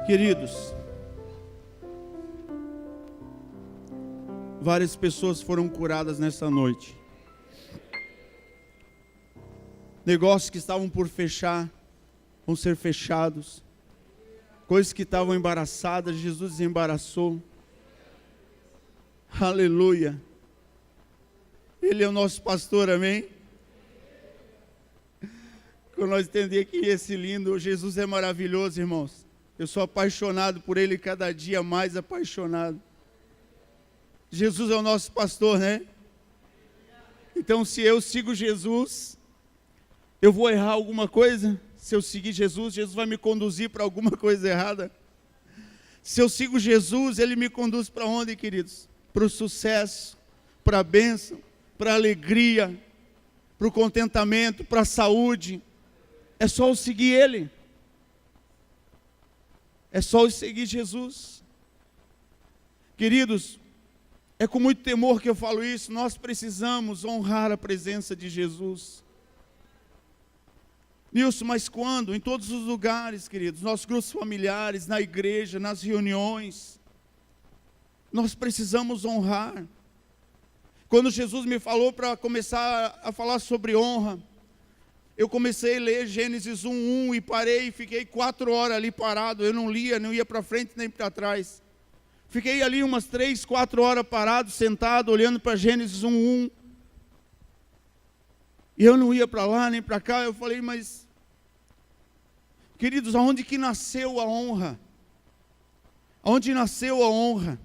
Queridos, várias pessoas foram curadas nessa noite. Negócios que estavam por fechar, vão ser fechados. Coisas que estavam embaraçadas, Jesus desembaraçou. Aleluia. Ele é o nosso pastor, amém? Quando nós entendemos que esse lindo, Jesus é maravilhoso, irmãos. Eu sou apaixonado por Ele, cada dia mais apaixonado. Jesus é o nosso pastor, né? Então, se eu sigo Jesus, eu vou errar alguma coisa? Se eu seguir Jesus, Jesus vai me conduzir para alguma coisa errada? Se eu sigo Jesus, Ele me conduz para onde, queridos? Para o sucesso, para a bênção, para a alegria, para o contentamento, para a saúde. É só eu seguir Ele. É só eu seguir Jesus. Queridos, é com muito temor que eu falo isso. Nós precisamos honrar a presença de Jesus. Nilson, mas quando? Em todos os lugares, queridos, nossos grupos familiares, na igreja, nas reuniões, nós precisamos honrar. Quando Jesus me falou para começar a falar sobre honra, eu comecei a ler Gênesis 1:1 e parei, fiquei 4 horas ali parado, eu não lia, não ia para frente nem para trás. Fiquei ali umas 3, 4 horas parado, sentado, olhando para Gênesis 1:1. E eu não ia para lá nem para cá. Eu falei, mas, queridos, aonde que nasceu a honra? Aonde nasceu a honra?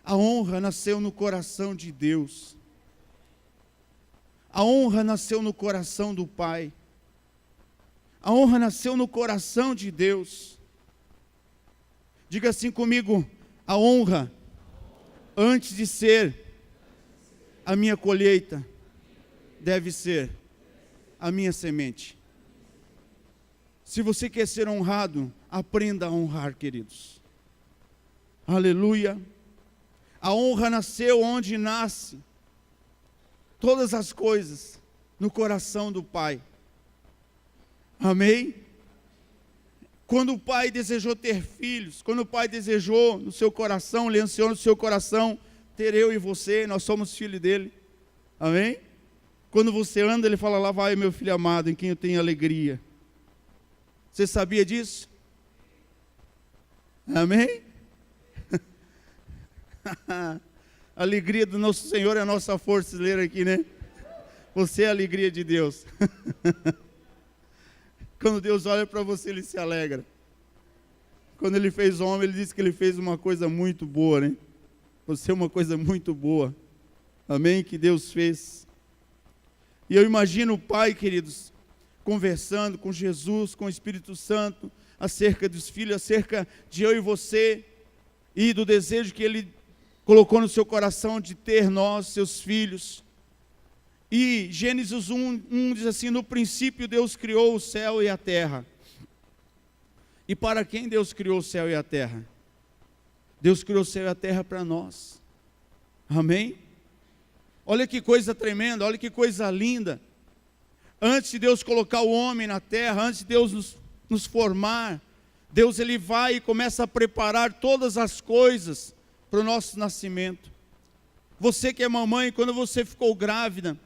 A honra nasceu no coração de Deus. A honra nasceu no coração do Pai. A honra nasceu no coração de Deus. Diga assim comigo, a honra, antes de ser a minha colheita, deve ser a minha semente. Se você quer ser honrado, aprenda a honrar, queridos. Aleluia. A honra nasceu onde nasce todas as coisas, no coração do Pai. Amém? Quando o Pai desejou ter filhos, quando o Pai desejou no seu coração, Ele ansiou no seu coração ter eu e você, nós somos filhos dele. Amém? Quando você anda, Ele fala, lá vai meu filho amado, em quem eu tenho alegria. Você sabia disso? Amém? A alegria do nosso Senhor é a nossa força, ler aqui, né? Você é a alegria de Deus. Quando Deus olha para você, Ele se alegra. Quando Ele fez o homem, Ele disse que Ele fez uma coisa muito boa, né? Você é uma coisa muito boa. Amém? Que Deus fez. E eu imagino o Pai, queridos, conversando com Jesus, com o Espírito Santo, acerca dos filhos, acerca de eu e você, e do desejo que Ele colocou no seu coração de ter nós, seus filhos. E Gênesis 1 diz assim, no princípio Deus criou o céu e a terra. E para quem Deus criou o céu e a terra? Deus criou o céu e a terra para nós. Amém? Olha que coisa tremenda, olha que coisa linda. Antes de Deus colocar o homem na terra, antes de Deus nos formar, Deus Ele vai e começa a preparar todas as coisas para o nosso nascimento. Você que é mamãe, quando você ficou grávida,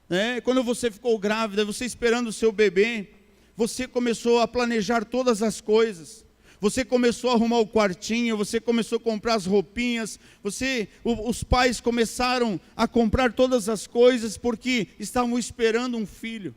né? Quando você ficou grávida, você esperando o seu bebê, você começou a planejar todas as coisas. Você começou a arrumar o quartinho, você começou a comprar as roupinhas, os pais começaram a comprar todas as coisas porque estavam esperando um filho.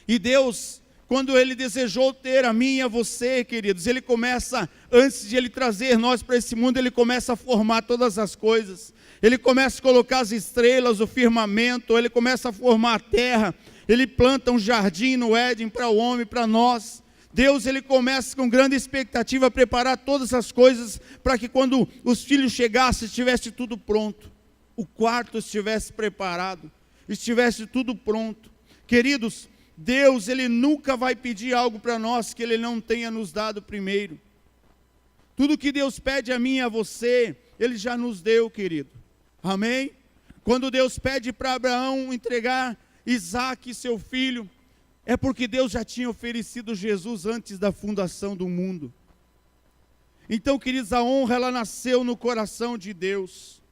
E Deus, quando Ele desejou ter a mim e a você, queridos, Ele começa, antes de Ele trazer nós para esse mundo, Ele começa a formar todas as coisas. Ele começa a colocar as estrelas, o firmamento, Ele começa a formar a terra. Ele planta um jardim no Éden para o homem, para nós. Deus, Ele começa com grande expectativa a preparar todas as coisas para que quando os filhos chegassem, estivesse tudo pronto. O quarto estivesse preparado, estivesse tudo pronto. Queridos, Deus, Ele nunca vai pedir algo para nós que Ele não tenha nos dado primeiro. Tudo que Deus pede a mim e a você, Ele já nos deu, querido. Amém? Quando Deus pede para Abraão entregar Isaque, seu filho, É porque Deus já tinha oferecido Jesus antes da fundação do mundo. Então, queridos, a honra, ela nasceu no coração de Deus.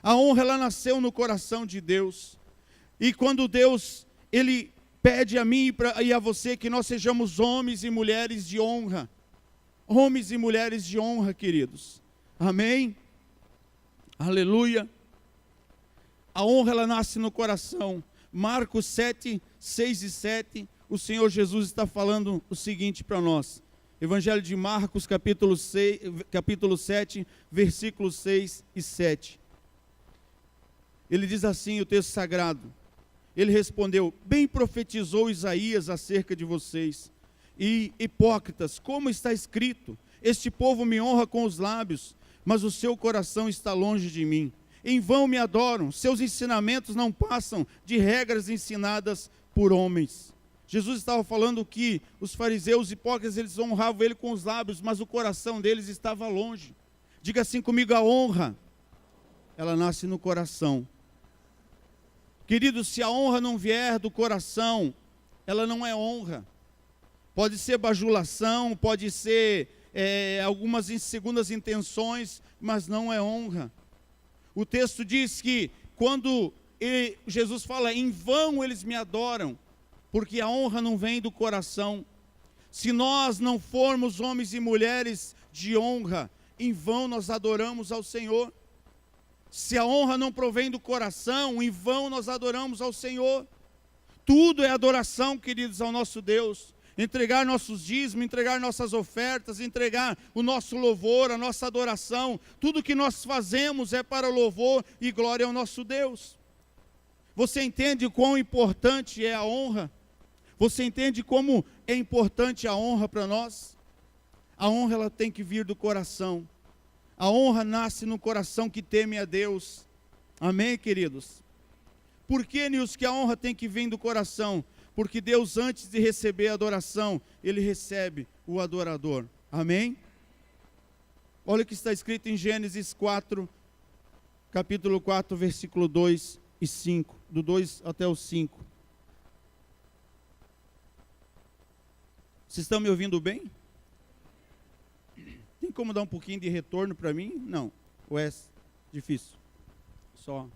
A honra, ela nasceu no coração de Deus. E quando Deus, Ele pede a mim e a você que nós sejamos homens e mulheres de honra. Homens e mulheres de honra, queridos. Amém? Aleluia. A honra, ela nasce no coração. Marcos 7, 6 e 7, o Senhor Jesus está falando o seguinte para nós. Evangelho de Marcos, capítulo 7, versículos 6 e 7. Ele diz assim, o texto sagrado. Ele respondeu, bem profetizou Isaías acerca de vocês. E hipócritas, como está escrito, este povo me honra com os lábios, mas o seu coração está longe de mim. Em vão me adoram, seus ensinamentos não passam de regras ensinadas por homens. Jesus estava falando que os fariseus hipócritas, eles honravam ele com os lábios, mas o coração deles estava longe. Diga assim comigo, a honra, ela nasce no coração. Querido, se a honra não vier do coração, ela não é honra. Pode ser bajulação, pode ser algumas segundas intenções, mas não é honra. O texto diz que quando Jesus fala, em vão eles me adoram, porque a honra não vem do coração. Se nós não formos homens e mulheres de honra, em vão nós adoramos ao Senhor. Se a honra não provém do coração, em vão nós adoramos ao Senhor. Tudo é adoração, queridos, ao nosso Deus. Entregar nossos dízimos, entregar nossas ofertas, entregar o nosso louvor, a nossa adoração. Tudo que nós fazemos é para louvor e glória ao nosso Deus. Você entende quão importante é a honra? Você entende como é importante a honra para nós? A honra, ela tem que vir do coração. A honra nasce no coração que teme a Deus. Amém, queridos? Por que, Nilson, que a honra tem que vir do coração? Porque Deus, antes de receber a adoração, Ele recebe o adorador. Amém? Olha o que está escrito em Gênesis 4, capítulo 4, versículo 2 e 5. Do 2 até o 5. Vocês estão me ouvindo bem? Tem como dar um pouquinho de retorno para mim? Não. Ou é difícil? Só.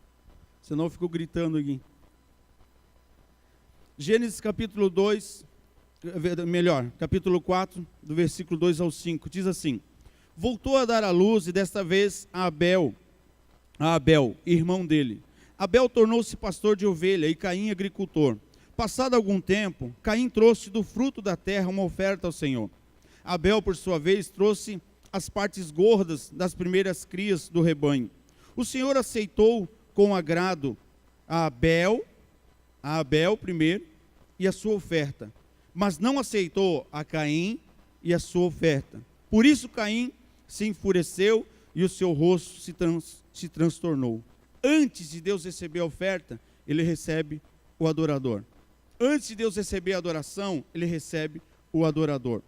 Senão eu fico gritando aqui. Gênesis capítulo 2, capítulo 4, do versículo 2 ao 5, diz assim: voltou a dar à luz, e desta vez a Abel, irmão dele. Abel tornou-se pastor de ovelha, e Caim agricultor. Passado algum tempo, Caim trouxe do fruto da terra uma oferta ao Senhor. Abel, por sua vez, trouxe as partes gordas das primeiras crias do rebanho. O Senhor aceitou com agrado a Abel primeiro e a sua oferta, mas não aceitou a Caim e a sua oferta. Por isso Caim se enfureceu e o seu rosto se transtornou. Antes de Deus receber a oferta, ele recebe o adorador. Antes de Deus receber a adoração, ele recebe o adorador.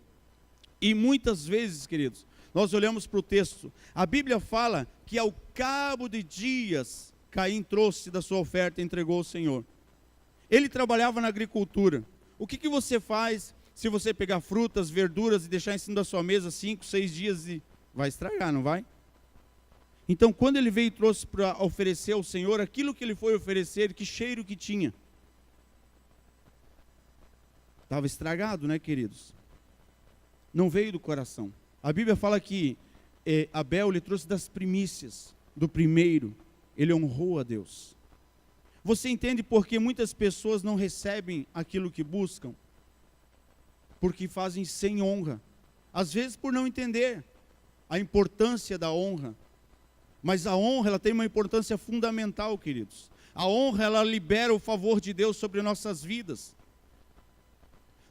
E muitas vezes, queridos, nós olhamos para o texto, a Bíblia fala que ao cabo de dias, Caim trouxe da sua oferta e entregou ao Senhor. Ele trabalhava na agricultura. O que você faz se você pegar frutas, verduras e deixar em cima da sua mesa 5, 6 dias e vai estragar, não vai? Então, quando ele veio e trouxe para oferecer ao Senhor, aquilo que ele foi oferecer, que cheiro que tinha? Estava estragado, né, queridos? Não veio do coração. A Bíblia fala que Abel, ele trouxe das primícias, do primeiro, ele honrou a Deus. Você entende por que muitas pessoas não recebem aquilo que buscam? Porque fazem sem honra. Às vezes por não entender a importância da honra. Mas a honra, ela tem uma importância fundamental, queridos. A honra, ela libera o favor de Deus sobre nossas vidas.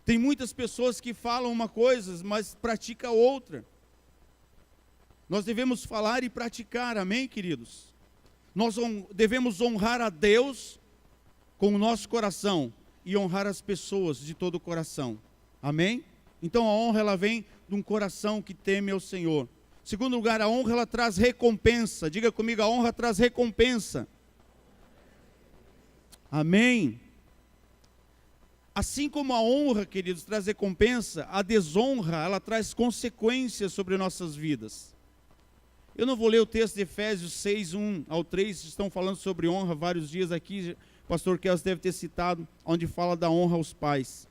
Tem muitas pessoas que falam uma coisa, mas praticam outra. Nós devemos falar e praticar, amém, queridos? Nós devemos honrar a Deus com o nosso coração e honrar as pessoas de todo o coração, amém? Então a honra, ela vem de um coração que teme ao Senhor. Segundo lugar, a honra, ela traz recompensa. Diga comigo, a honra traz recompensa. Amém? Assim como a honra, queridos, traz recompensa, a desonra, ela traz consequências sobre nossas vidas. Eu não vou ler o texto de Efésios 6, 1 ao 3, estão falando sobre honra vários dias aqui, o pastor Kels deve ter citado, onde fala da honra aos pais.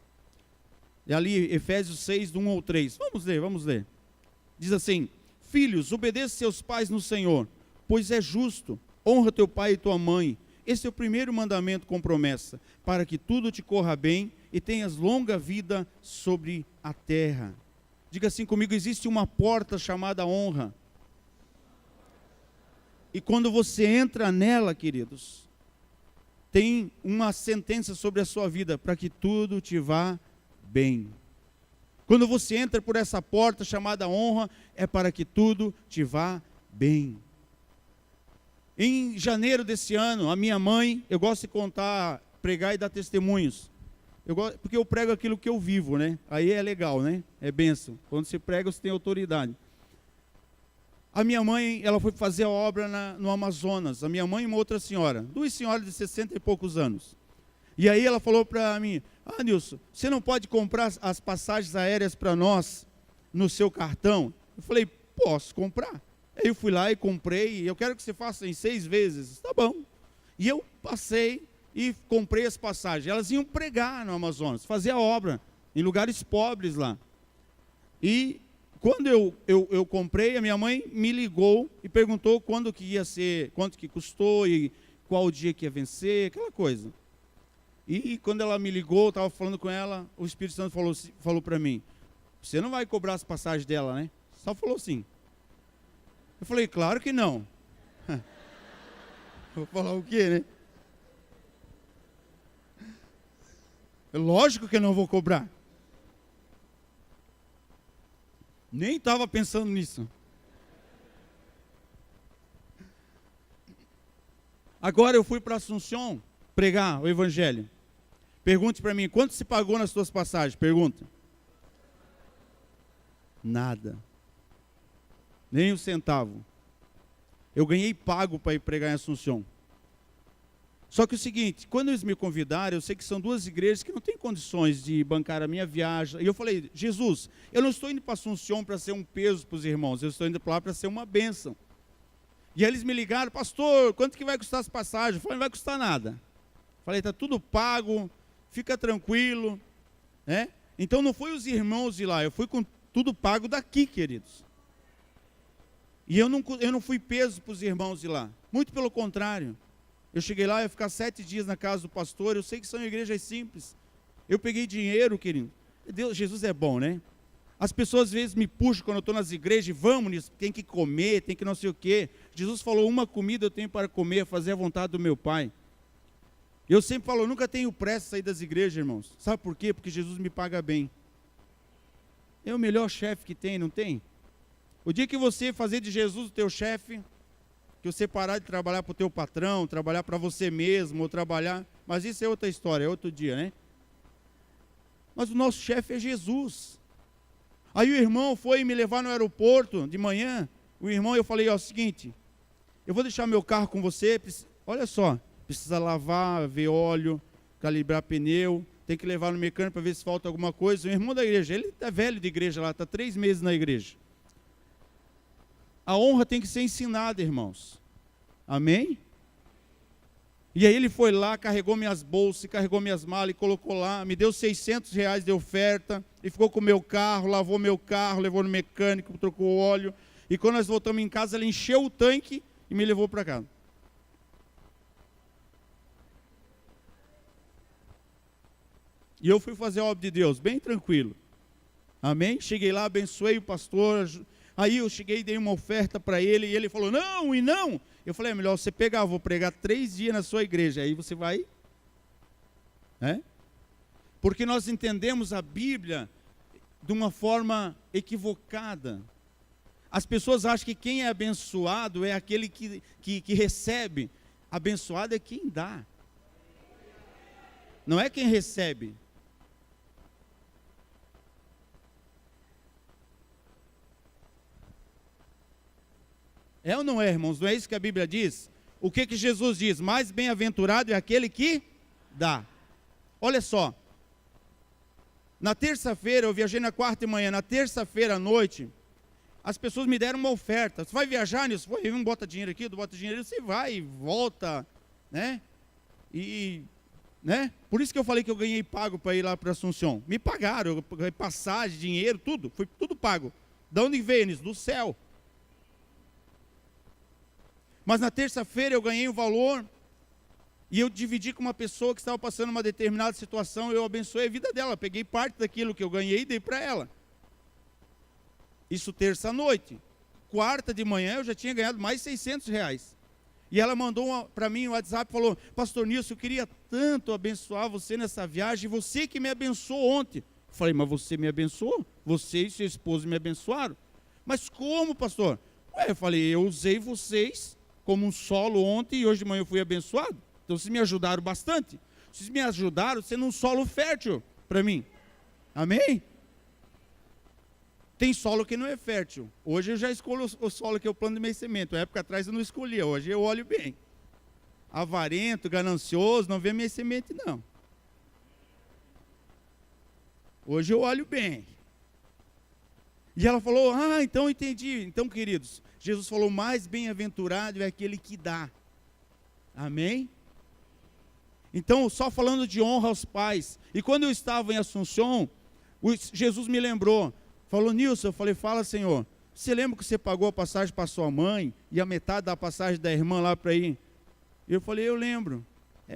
E ali, Efésios 6, do 1 ao 3. Vamos ler. Diz assim: filhos, obedeça seus pais no Senhor, pois é justo. Honra teu pai e tua mãe. Esse é o primeiro mandamento com promessa, para que tudo te corra bem e tenhas longa vida sobre a terra. Diga assim comigo: existe uma porta chamada honra. E quando você entra nela, queridos, tem uma sentença sobre a sua vida, para que tudo te vá bem. Quando você entra por essa porta chamada honra, é para que tudo te vá bem. Em janeiro desse ano, a minha mãe, eu gosto de contar, pregar e dar testemunhos. Porque eu prego aquilo que eu vivo, né? Aí é legal, né? É bênção. Quando você prega, você tem autoridade. A minha mãe, ela foi fazer a obra no Amazonas. A minha mãe e uma outra senhora. 2 senhoras de 60 e poucos anos. E aí ela falou para mim: Nilson, você não pode comprar as passagens aéreas para nós no seu cartão? Eu falei: posso comprar. Aí eu fui lá e comprei, e eu quero que você faça em 6 vezes. Tá bom. E eu passei e comprei as passagens. Elas iam pregar no Amazonas, fazer a obra em lugares pobres lá. E quando eu comprei, a minha mãe me ligou e perguntou quando que ia ser, quanto que custou e qual dia que ia vencer, aquela coisa. E quando ela me ligou, eu estava falando com ela, o Espírito Santo falou para mim: você não vai cobrar as passagens dela, né? Só falou assim. Eu falei: claro que não. Vou falar o quê, né? Lógico que eu não vou cobrar. Nem estava pensando nisso. Agora eu fui para Assunção pregar o Evangelho. Pergunte para mim: quanto se pagou nas suas passagens? Pergunta. Nada. Nem um centavo. Eu ganhei pago para ir pregar em Assunção. Só que é o seguinte, quando eles me convidaram, eu sei que são 2 igrejas que não têm condições de bancar a minha viagem. E eu falei: Jesus, eu não estou indo para Assunção para ser um peso para os irmãos, eu estou indo para lá para ser uma bênção. E aí eles me ligaram: pastor, quanto que vai custar as passagens? Eu falei: não vai custar nada. Falei: está tudo pago, fica tranquilo, né? Então não foi os irmãos de lá, eu fui com tudo pago daqui, queridos. E eu não fui peso para os irmãos de lá, muito pelo contrário. Eu cheguei lá, eu ia ficar 7 dias na casa do pastor, eu sei que são igrejas simples. Eu peguei dinheiro, querido. Deus, Jesus é bom, né? As pessoas às vezes me puxam quando eu estou nas igrejas: vamos nisso, tem que comer, tem que não sei o quê. Jesus falou: uma comida eu tenho para comer, fazer a vontade do meu Pai. Eu sempre falo: eu nunca tenho pressa de sair das igrejas, irmãos. Sabe por quê? Porque Jesus me paga bem. É o melhor chefe que tem, não tem? O dia que você fazer de Jesus o teu chefe, que você parar de trabalhar para o teu patrão, trabalhar para você mesmo, ou trabalhar... Mas isso é outra história, é outro dia, né? Mas o nosso chefe é Jesus. Aí o irmão foi me levar no aeroporto de manhã. O irmão, eu falei: ó, seguinte, eu vou deixar meu carro com você, olha só, precisa lavar, ver óleo, calibrar pneu, tem que levar no mecânico para ver se falta alguma coisa. O irmão da igreja, ele está velho de igreja lá, está 3 meses na igreja. A honra tem que ser ensinada, irmãos. Amém? E aí ele foi lá, carregou minhas bolsas, carregou minhas malas e colocou lá, me deu R$600 de oferta, e ficou com o meu carro, lavou meu carro, levou no mecânico, trocou o óleo, e quando nós voltamos em casa, ele encheu o tanque e me levou para casa. E eu fui fazer a obra de Deus, bem tranquilo. Amém? Cheguei lá, abençoei o pastor. Aí eu cheguei e dei uma oferta para ele, e ele falou: não, e não. Eu falei: é melhor você pegar, vou pregar 3 dias na sua igreja, aí você vai. Porque nós entendemos a Bíblia de uma forma equivocada. As pessoas acham que quem é abençoado é aquele que recebe. Abençoado é quem dá. Não é quem recebe. É ou não é, irmãos? Não é isso que a Bíblia diz? O que Jesus diz? Mais bem-aventurado é aquele que dá. Olha só, Na terça-feira, eu viajei na quarta de manhã, na terça-feira à noite, as pessoas me deram uma oferta. Você vai viajar nisso? Um bota dinheiro aqui, outro bota dinheiro, você vai e volta, né? Né? Por isso que eu falei que eu ganhei pago para ir lá para Assunção. Me pagaram, passagem, dinheiro, tudo, foi tudo pago. De onde veio nisso? Do céu. Mas na terça-feira eu ganhei um valor e eu dividi com uma pessoa que estava passando uma determinada situação, eu abençoei a vida dela, peguei parte daquilo que eu ganhei e dei para ela. Isso terça-noite. Quarta de manhã eu já tinha ganhado mais R$600. E ela mandou para mim um WhatsApp e falou: Pastor Nilson, eu queria tanto abençoar você nessa viagem, você que me abençoou ontem. Eu falei: mas você me abençoou? Você e seu esposo me abençoaram? Mas como, pastor? Eu falei: eu usei vocês como um solo ontem e hoje de manhã eu fui abençoado. Então vocês me ajudaram bastante. Vocês me ajudaram sendo um solo fértil para mim. Amém? Tem solo que não é fértil. Hoje eu já escolho o solo que eu plano de meio semente. Na época atrás eu não escolhia, hoje eu olho bem. Avarento, ganancioso, não vê minha semente não. Hoje eu olho bem. E ela falou: ah, então entendi. Então, queridos, Jesus falou: mais bem-aventurado é aquele que dá. Amém? Então, só falando de honra aos pais. E quando eu estava em Assunção, Jesus me lembrou. Falou: Nilson, eu falei: fala, Senhor, você lembra que você pagou a passagem para sua mãe e a metade da passagem da irmã lá para ir? Eu falei: eu lembro.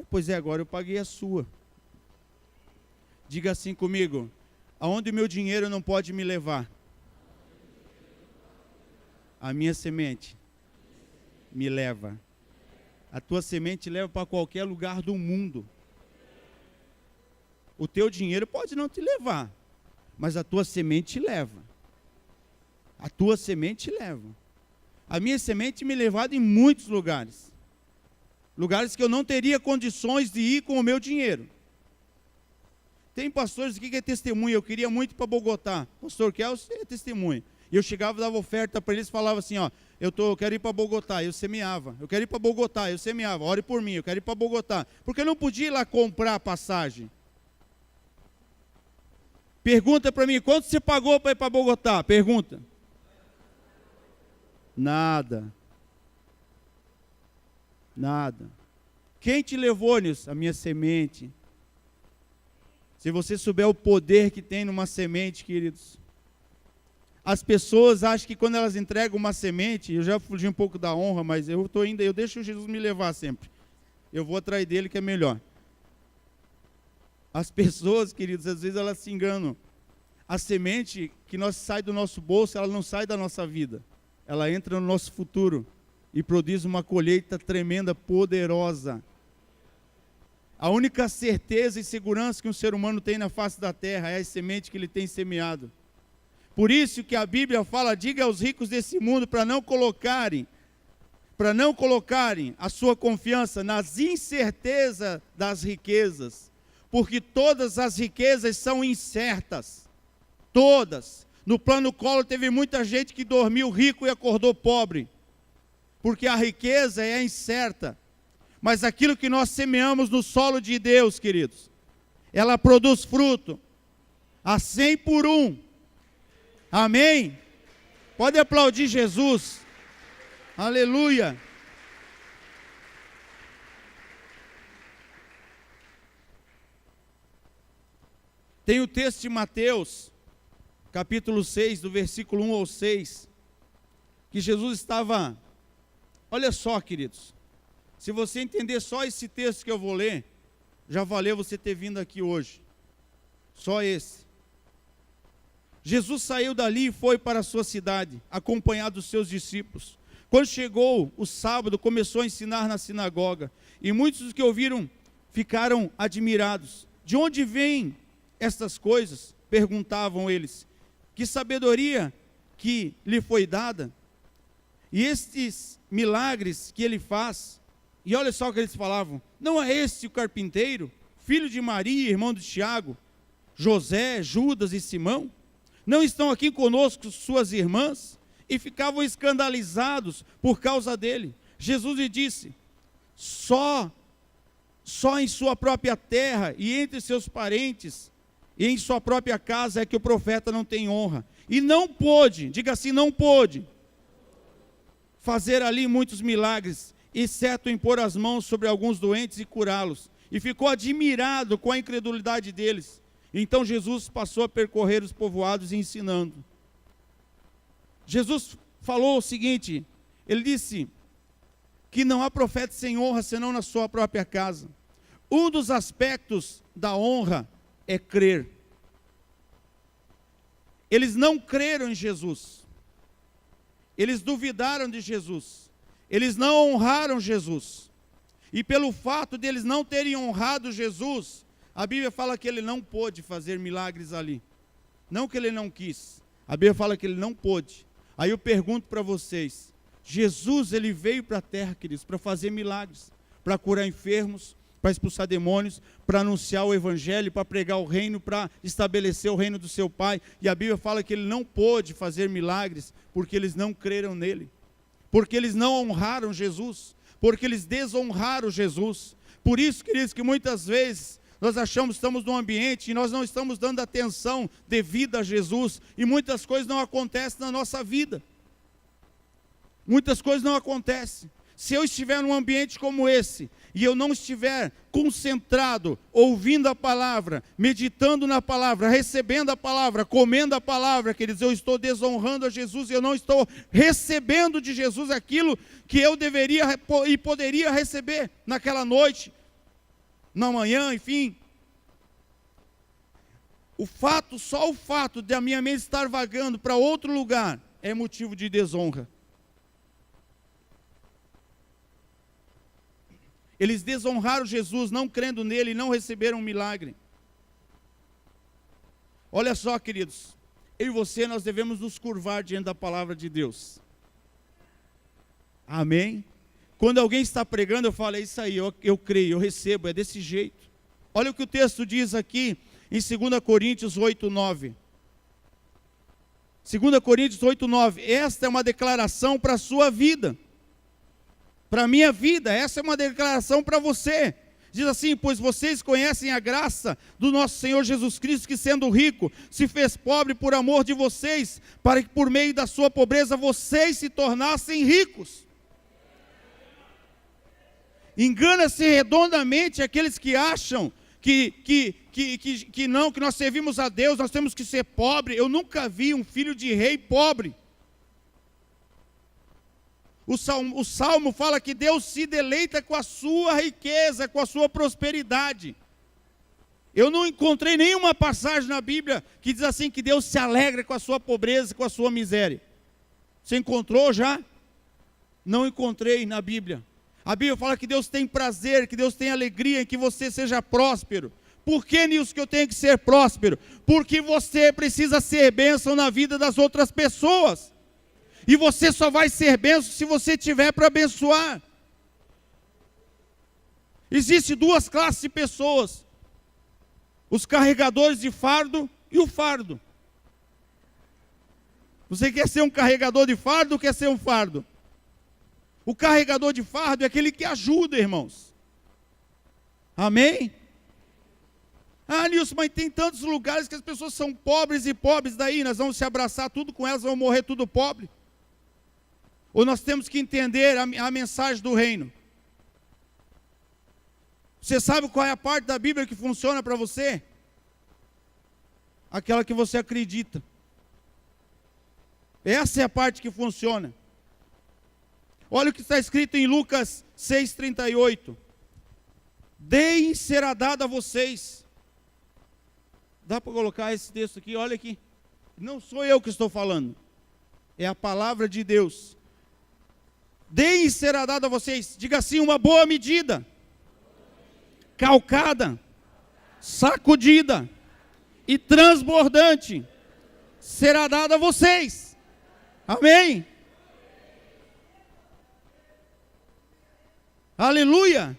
Pois é, agora eu paguei a sua. Diga assim comigo: aonde o meu dinheiro não pode me levar, a minha semente me leva. A tua semente leva para qualquer lugar do mundo. O teu dinheiro pode não te levar, mas a tua semente te leva. A tua semente te leva. A minha semente me levado em muitos lugares. Lugares que eu não teria condições de ir com o meu dinheiro. Tem pastores aqui que é testemunha. Eu queria muito ir para Bogotá. Pastor Kelso é testemunha. E eu chegava, dava oferta para eles, falava assim: ó, eu quero ir para Bogotá, eu semeava. Eu quero ir para Bogotá, eu semeava. Ore por mim, eu quero ir para Bogotá. Porque eu não podia ir lá comprar a passagem. Pergunta para mim: quanto você pagou para ir para Bogotá? Pergunta. Nada. Nada. Quem te levou nisso? A minha semente. Se você souber o poder que tem numa semente, queridos. As pessoas acham que quando elas entregam uma semente, eu já fugi um pouco da honra, mas eu estou indo, eu deixo Jesus me levar sempre. Eu vou atrás dele que é melhor. As pessoas, queridos, às vezes elas se enganam. A semente que sai do nosso bolso, ela não sai da nossa vida. Ela entra no nosso futuro e produz uma colheita tremenda, poderosa. A única certeza e segurança que um ser humano tem na face da terra é a semente que ele tem semeado. Por isso que a Bíblia fala: diga aos ricos desse mundo para não colocarem a sua confiança nas incertezas das riquezas, porque todas as riquezas são incertas, todas. No plano Collor teve muita gente que dormiu rico e acordou pobre, porque a riqueza é incerta, mas aquilo que nós semeamos no solo de Deus, queridos, ela produz fruto, a 100 por 1, amém? Pode aplaudir Jesus, aleluia. Tem o texto de Mateus, capítulo 6, do versículo 1 ao 6, que Jesus estava, olha só, queridos, se você entender só esse texto que eu vou ler, já valeu você ter vindo aqui hoje, só esse. Jesus saiu dali e foi para a sua cidade, acompanhado dos seus discípulos. Quando chegou o sábado, começou a ensinar na sinagoga, e muitos dos que ouviram ficaram admirados. De onde vêm estas coisas? Perguntavam eles. Que sabedoria que lhe foi dada? E estes milagres que ele faz, e olha só o que eles falavam: não é este o carpinteiro, filho de Maria, irmão de Tiago, José, Judas e Simão? Não estão aqui conosco suas irmãs? E ficavam escandalizados por causa dele. Jesus lhe disse: só em sua própria terra e entre seus parentes e em sua própria casa é que o profeta não tem honra. E não pôde, diga assim, não pôde fazer ali muitos milagres, exceto impor as mãos sobre alguns doentes e curá-los. E ficou admirado com a incredulidade deles. Então Jesus passou a percorrer os povoados ensinando. Jesus falou o seguinte, ele disse que não há profeta sem honra senão na sua própria casa. Um dos aspectos da honra é crer. Eles não creram em Jesus. Eles duvidaram de Jesus. Eles não honraram Jesus. E pelo fato de eles não terem honrado Jesus, a Bíblia fala que ele não pôde fazer milagres ali. Não que ele não quis. A Bíblia fala que ele não pôde. Aí eu pergunto para vocês, Jesus ele veio para a terra, queridos, para fazer milagres, para curar enfermos, para expulsar demônios, para anunciar o evangelho, para pregar o reino, para estabelecer o reino do seu Pai. E a Bíblia fala que ele não pôde fazer milagres, porque eles não creram nele, porque eles não honraram Jesus, porque eles desonraram Jesus. Por isso, queridos, que muitas vezes nós achamos que estamos num ambiente e nós não estamos dando atenção devida a Jesus, e muitas coisas não acontecem na nossa vida. Muitas coisas não acontecem. Se eu estiver num ambiente como esse, e eu não estiver concentrado, ouvindo a palavra, meditando na palavra, recebendo a palavra, comendo a palavra, queridos, eu estou desonrando a Jesus, e eu não estou recebendo de Jesus aquilo que eu deveria e poderia receber naquela noite, na manhã, enfim. Só o fato de a minha mente estar vagando para outro lugar, é motivo de desonra. Eles desonraram Jesus, não crendo nele, e não receberam um milagre. Olha só, queridos, eu e você, nós devemos nos curvar diante da palavra de Deus. Amém? Quando alguém está pregando, eu falo, é isso aí, eu creio, eu recebo, é desse jeito. Olha o que o texto diz aqui, em 2 Coríntios 8:9. 2 Coríntios 8:9, esta é uma declaração para a sua vida. Para a minha vida, essa é uma declaração para você. Diz assim, pois vocês conhecem a graça do nosso Senhor Jesus Cristo, que sendo rico, se fez pobre por amor de vocês, para que por meio da sua pobreza vocês se tornassem ricos. Engana-se redondamente aqueles que acham que nós servimos a Deus, nós temos que ser pobre. Eu nunca vi um filho de rei pobre. O Salmo fala que Deus se deleita com a sua riqueza, com a sua prosperidade. Eu não encontrei nenhuma passagem na Bíblia que diz assim, que Deus se alegra com a sua pobreza, com a sua miséria. Você encontrou já? Não encontrei na Bíblia. A Bíblia fala que Deus tem prazer, que Deus tem alegria em que você seja próspero. Por que, Nilson, que eu tenho que ser próspero? Porque você precisa ser bênção na vida das outras pessoas. E você só vai ser bênção se você tiver para abençoar. Existem duas classes de pessoas: os carregadores de fardo e o fardo. Você quer ser um carregador de fardo ou quer ser um fardo? O carregador de fardo é aquele que ajuda, irmãos. Amém? Ah, Nilson, mas tem tantos lugares que as pessoas são pobres e pobres, daí nós vamos se abraçar tudo com elas, vamos morrer tudo pobre? Ou nós temos que entender a mensagem do reino? Você sabe qual é a parte da Bíblia que funciona para você? Aquela que você acredita. Essa é a parte que funciona. Olha o que está escrito em Lucas 6,38. Deem será dado a vocês. Dá para colocar esse texto aqui? Olha aqui. Não sou eu que estou falando. É a palavra de Deus. Deem será dado a vocês. Diga assim, uma boa medida. Calcada. Sacudida. E transbordante. Será dada a vocês. Amém? Aleluia!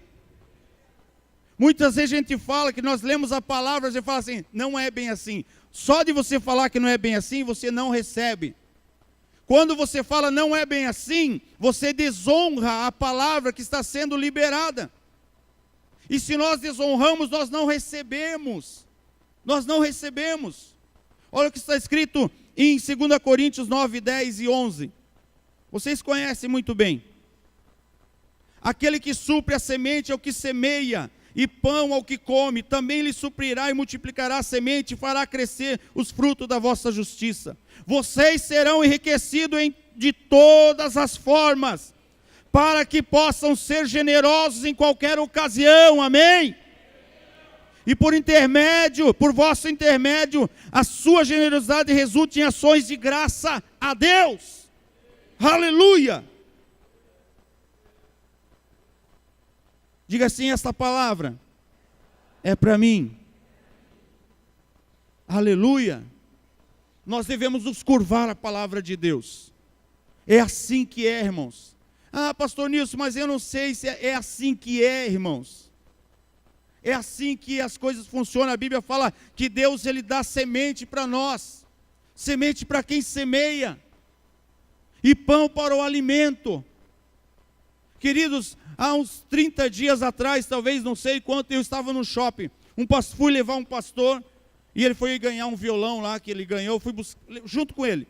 Muitas vezes a gente fala que nós lemos a palavra e fala assim, não é bem assim. Só de você falar que não é bem assim, você não recebe. Quando você fala não é bem assim, você desonra a palavra que está sendo liberada. E se nós desonramos, nós não recebemos. Nós não recebemos. Olha o que está escrito em 2 Coríntios 9, 10 e 11. Vocês conhecem muito bem. Aquele que supre a semente ao que semeia, e pão ao que come, também lhe suprirá e multiplicará a semente, e fará crescer os frutos da vossa justiça. Vocês serão enriquecidos de todas as formas, para que possam ser generosos em qualquer ocasião, amém? E por vosso intermédio, a sua generosidade resulte em ações de graça a Deus. Aleluia! Diga assim, esta palavra é para mim. Aleluia! Nós devemos nos curvar à palavra de Deus. É assim que é, irmãos. Ah, pastor Nilson, mas eu não sei se é assim que é, irmãos. É assim que as coisas funcionam. A Bíblia fala que Deus, Ele dá semente para nós. Semente para quem semeia. E pão para o alimento. Queridos, há uns 30 dias atrás, talvez, não sei quanto, eu estava no shopping. Fui levar um pastor, e ele foi ganhar um violão lá, que ele ganhou, fui junto com ele,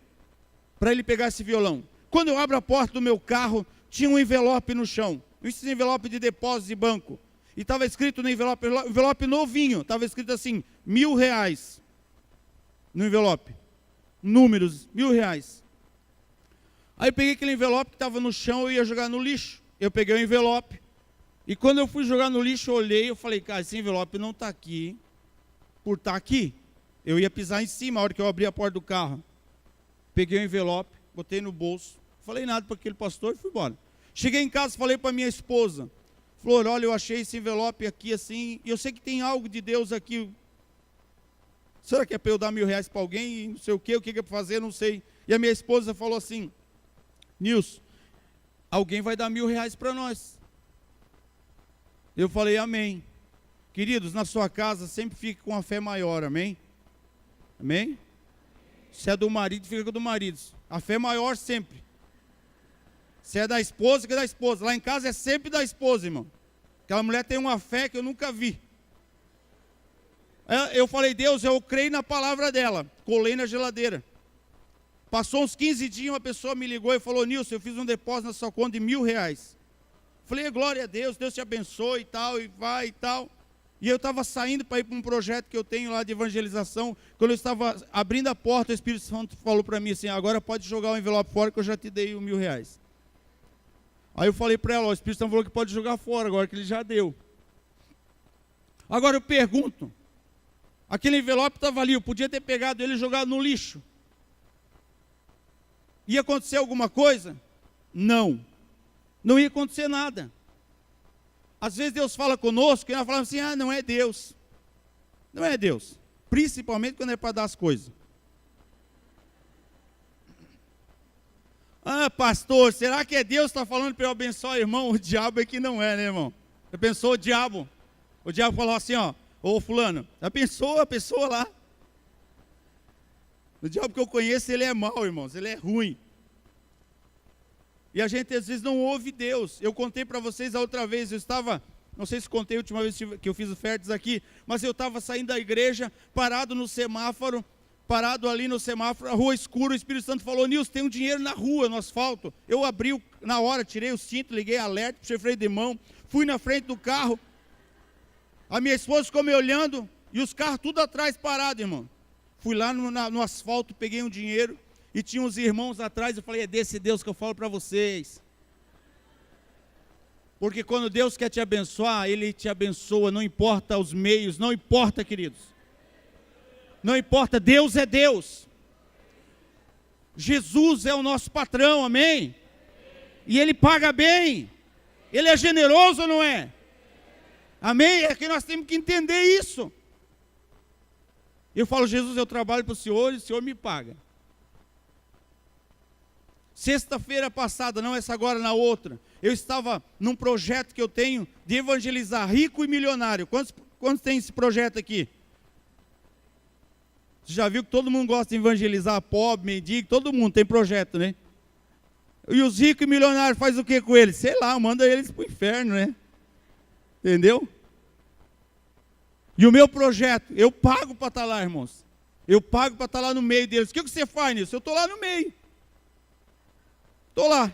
para ele pegar esse violão. Quando eu abro a porta do meu carro, tinha um envelope no chão, esse envelope de depósito de banco, e estava escrito no envelope novinho, estava escrito assim, R$1.000, no envelope, números, R$1.000. Aí eu peguei aquele envelope que estava no chão, eu ia jogar no lixo. Eu peguei o envelope, e quando eu fui jogar no lixo, eu olhei, eu falei, cara, esse envelope não está aqui, por estar aqui. Eu ia pisar em cima, a hora que eu abri a porta do carro. Peguei o envelope, botei no bolso, falei nada para aquele pastor e fui embora. Cheguei em casa, falei para minha esposa, Flor, olha, eu achei esse envelope aqui assim, e eu sei que tem algo de Deus aqui. Será que é para eu dar R$1.000 para alguém, e não sei o que é para fazer, não sei. E a minha esposa falou assim, Nilson, alguém vai dar R$1.000 para nós. Eu falei, amém. Queridos, na sua casa, sempre fique com a fé maior, amém? Amém? Se é do marido, fica com o do marido. A fé maior sempre. Se é da esposa, fica da esposa. Lá em casa é sempre da esposa, irmão. Aquela mulher tem uma fé que eu nunca vi. Eu falei, Deus, eu creio na palavra dela. Colei na geladeira. Passou uns 15 dias, uma pessoa me ligou e falou, Nilson, eu fiz um depósito na sua conta de R$1.000. Falei, glória a Deus, Deus te abençoe e tal, e vai e tal. E eu estava saindo para ir para um projeto que eu tenho lá de evangelização. Quando eu estava abrindo a porta, o Espírito Santo falou para mim assim, agora pode jogar o envelope fora que eu já te dei os R$1.000. Aí eu falei para ela, o Espírito Santo falou que pode jogar fora, agora que ele já deu. Agora eu pergunto, aquele envelope estava ali, eu podia ter pegado ele e jogado no lixo. Ia acontecer alguma coisa? Não. Não ia acontecer nada. Às vezes Deus fala conosco e nós falamos assim, não é Deus. Não é Deus. Principalmente quando é para dar as coisas. Pastor, será que é Deus que está falando para eu abençoar o irmão? O diabo é que não é, né, irmão? Já pensou o diabo? O diabo falou assim, ô fulano, já pensou a pessoa lá? O diabo que eu conheço, ele é mau, irmãos, ele é ruim. E a gente às vezes não ouve Deus. Eu contei para vocês a outra vez, eu estava, não sei se contei a última vez que eu fiz o Férteis aqui, mas eu estava saindo da igreja, parado no semáforo, parado ali no semáforo, a rua escura, o Espírito Santo falou, Nilson, tem um dinheiro na rua, no asfalto. Eu abri, na hora, tirei o cinto, liguei alerta, puxei freio de mão, fui na frente do carro, a minha esposa ficou me olhando, e os carros tudo atrás parados, irmão. Fui lá no asfalto, peguei um dinheiro, e tinha uns irmãos atrás, eu falei, é desse Deus que eu falo para vocês. Porque quando Deus quer te abençoar, Ele te abençoa, não importa os meios, não importa, queridos. Não importa, Deus é Deus. Jesus é o nosso patrão, amém? E Ele paga bem. Ele é generoso ou não é? Amém? É que nós temos que entender isso. Eu falo, Jesus, eu trabalho para o Senhor e o Senhor me paga. Sexta-feira passada, não essa agora, na outra, eu estava num projeto que eu tenho de evangelizar rico e milionário. Quantos tem esse projeto aqui? Você já viu que todo mundo gosta de evangelizar pobre, mendigo, todo mundo tem projeto, né? E os ricos e milionários fazem o que com eles? Sei lá, manda eles para o inferno, né? Entendeu? E o meu projeto, eu pago para estar lá, irmãos. Eu pago para estar lá no meio deles. O que você faz nisso? Eu estou lá no meio. Estou lá.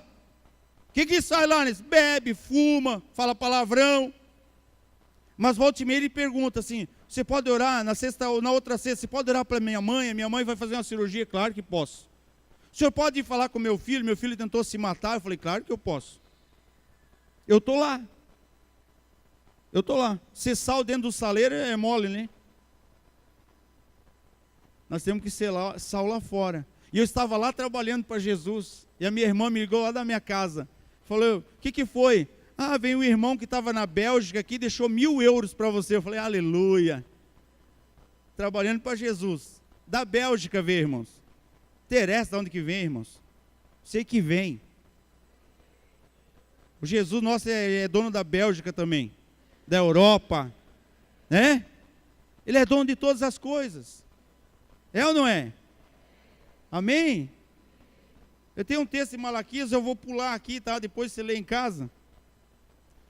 O que sai lá nisso? Bebe, fuma, fala palavrão. Mas volta e meia ele pergunta assim, você pode orar na sexta ou na outra sexta, você pode orar para minha mãe vai fazer uma cirurgia? Claro que posso. O senhor pode ir falar com meu filho tentou se matar? Eu falei, claro que eu posso. Eu estou lá. Eu estou lá. Ser sal dentro do saleiro é mole, né? Nós temos que ser sal lá fora. E eu estava lá trabalhando para Jesus. E a minha irmã me ligou lá da minha casa. Falou, o que foi? Ah, veio um irmão que estava na Bélgica aqui, deixou 1.000 euros para você. Eu falei, aleluia. Trabalhando para Jesus. Da Bélgica veio, irmãos. Interessa de onde que vem, irmãos? Sei que vem. O Jesus nosso é dono da Bélgica também. Da Europa. Né? Ele é dono de todas as coisas. É ou não é? Amém? Eu tenho um texto em Malaquias, eu vou pular aqui, tá? Depois você lê em casa.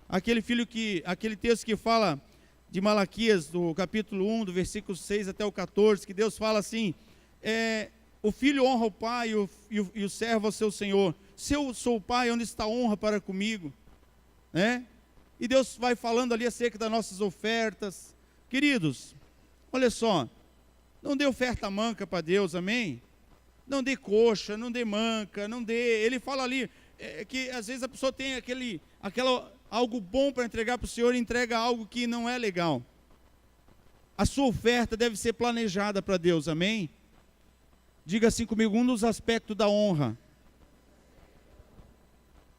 Aquele texto que fala de Malaquias, do capítulo 1, do versículo 6 até o 14, que Deus fala assim, o filho honra o pai e o servo ao seu senhor. Se eu sou o pai, onde está a honra para comigo? Né? E Deus vai falando ali acerca das nossas ofertas. Queridos, olha só, não dê oferta manca para Deus, amém? Não dê coxa, não dê manca, não dê... Ele fala ali que às vezes a pessoa tem algo bom para entregar para o Senhor e entrega algo que não é legal. A sua oferta deve ser planejada para Deus, amém? Diga assim comigo, um dos aspectos da honra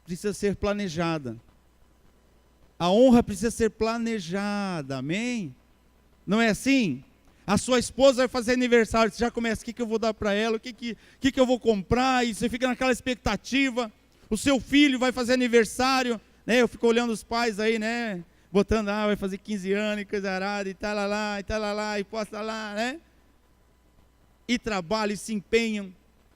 precisa ser planejada. A honra precisa ser planejada, amém? Não é assim? A sua esposa vai fazer aniversário, você já começa, o que eu vou dar para ela, o que eu vou comprar, e você fica naquela expectativa. O seu filho vai fazer aniversário, né? Eu fico olhando os pais aí, né? Botando, vai fazer 15 anos, e coisa arada, e talalá, e posta lá, né? E trabalham, e se empenham,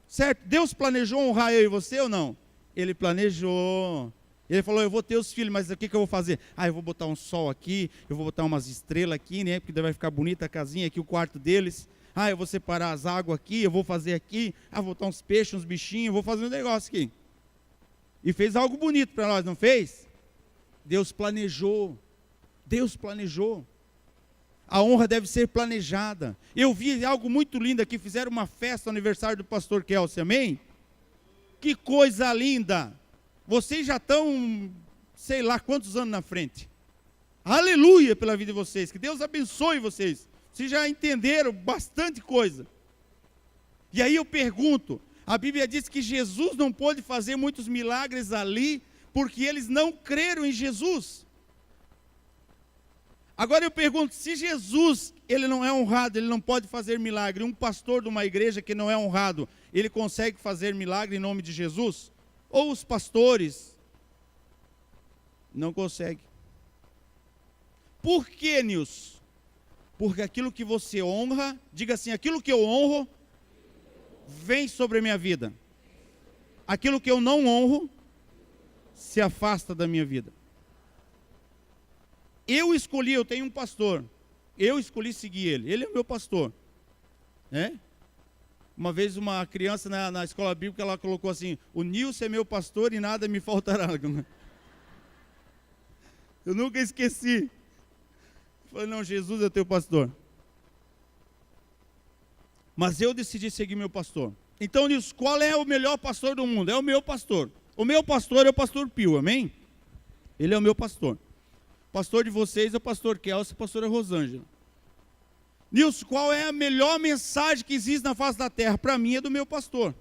certo? Deus planejou honrar eu e você ou não? Ele planejou. Ele falou, eu vou ter os filhos, mas o que eu vou fazer? Eu vou botar um sol aqui, eu vou botar umas estrelas aqui, né? Porque daí vai ficar bonita a casinha aqui, o quarto deles. Eu vou separar as águas aqui, eu vou fazer aqui. Vou botar uns peixes, uns bichinhos, eu vou fazer um negócio aqui. E fez algo bonito para nós, não fez? Deus planejou. Deus planejou. A honra deve ser planejada. Eu vi algo muito lindo aqui, fizeram uma festa no aniversário do pastor Kelsey, amém? Que coisa linda! Vocês já estão, sei lá quantos anos na frente. Aleluia pela vida de vocês, que Deus abençoe vocês. Vocês já entenderam bastante coisa. E aí eu pergunto, a Bíblia diz que Jesus não pôde fazer muitos milagres ali, porque eles não creram em Jesus. Agora eu pergunto, se Jesus, ele não é honrado, ele não pode fazer milagre, um pastor de uma igreja que não é honrado, ele consegue fazer milagre em nome de Jesus? Ou os pastores não conseguem. Por que, Nilson? Porque aquilo que você honra, diga assim, aquilo que eu honro, vem sobre a minha vida. Aquilo que eu não honro, se afasta da minha vida. Eu tenho um pastor, eu escolhi seguir ele é o meu pastor. Né? Uma vez uma criança na escola bíblica, ela colocou assim, o Nilson é meu pastor e nada me faltará. Eu nunca esqueci. Falei, não, Jesus é teu pastor. Mas eu decidi seguir meu pastor. Então, Nilson, qual é o melhor pastor do mundo? É o meu pastor. O meu pastor é o pastor Pio, amém? Ele é o meu pastor. O pastor de vocês é o pastor Kelsey, a pastora Rosângela. Nilson, qual é a melhor mensagem que existe na face da terra? Para mim é do meu pastor.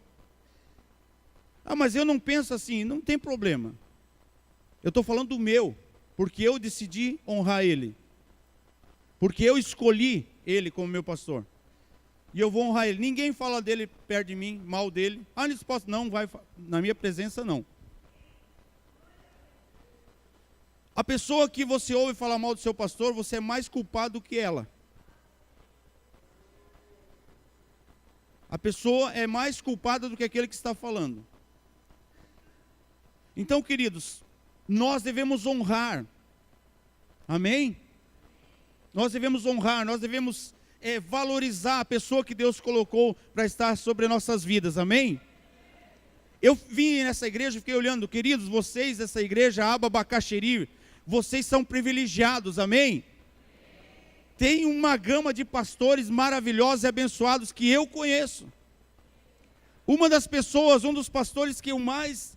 Mas eu não penso assim, não tem problema. Eu estou falando do meu, porque eu decidi honrar ele. Porque eu escolhi ele como meu pastor. E eu vou honrar ele. Ninguém fala dele perto de mim, mal dele. Nilson, posso? Não, vai, na minha presença não. A pessoa que você ouve falar mal do seu pastor, você é mais culpado do que ela. A pessoa é mais culpada do que aquele que está falando. Então, queridos, nós devemos honrar. Amém? Nós devemos honrar, nós devemos valorizar a pessoa que Deus colocou para estar sobre nossas vidas, amém? Eu vim nessa igreja, fiquei olhando, queridos, vocês, essa igreja, Aba Bacaxeri, vocês são privilegiados, amém? Tem uma gama de pastores maravilhosos e abençoados que eu conheço. Uma das pessoas, um dos pastores que eu mais,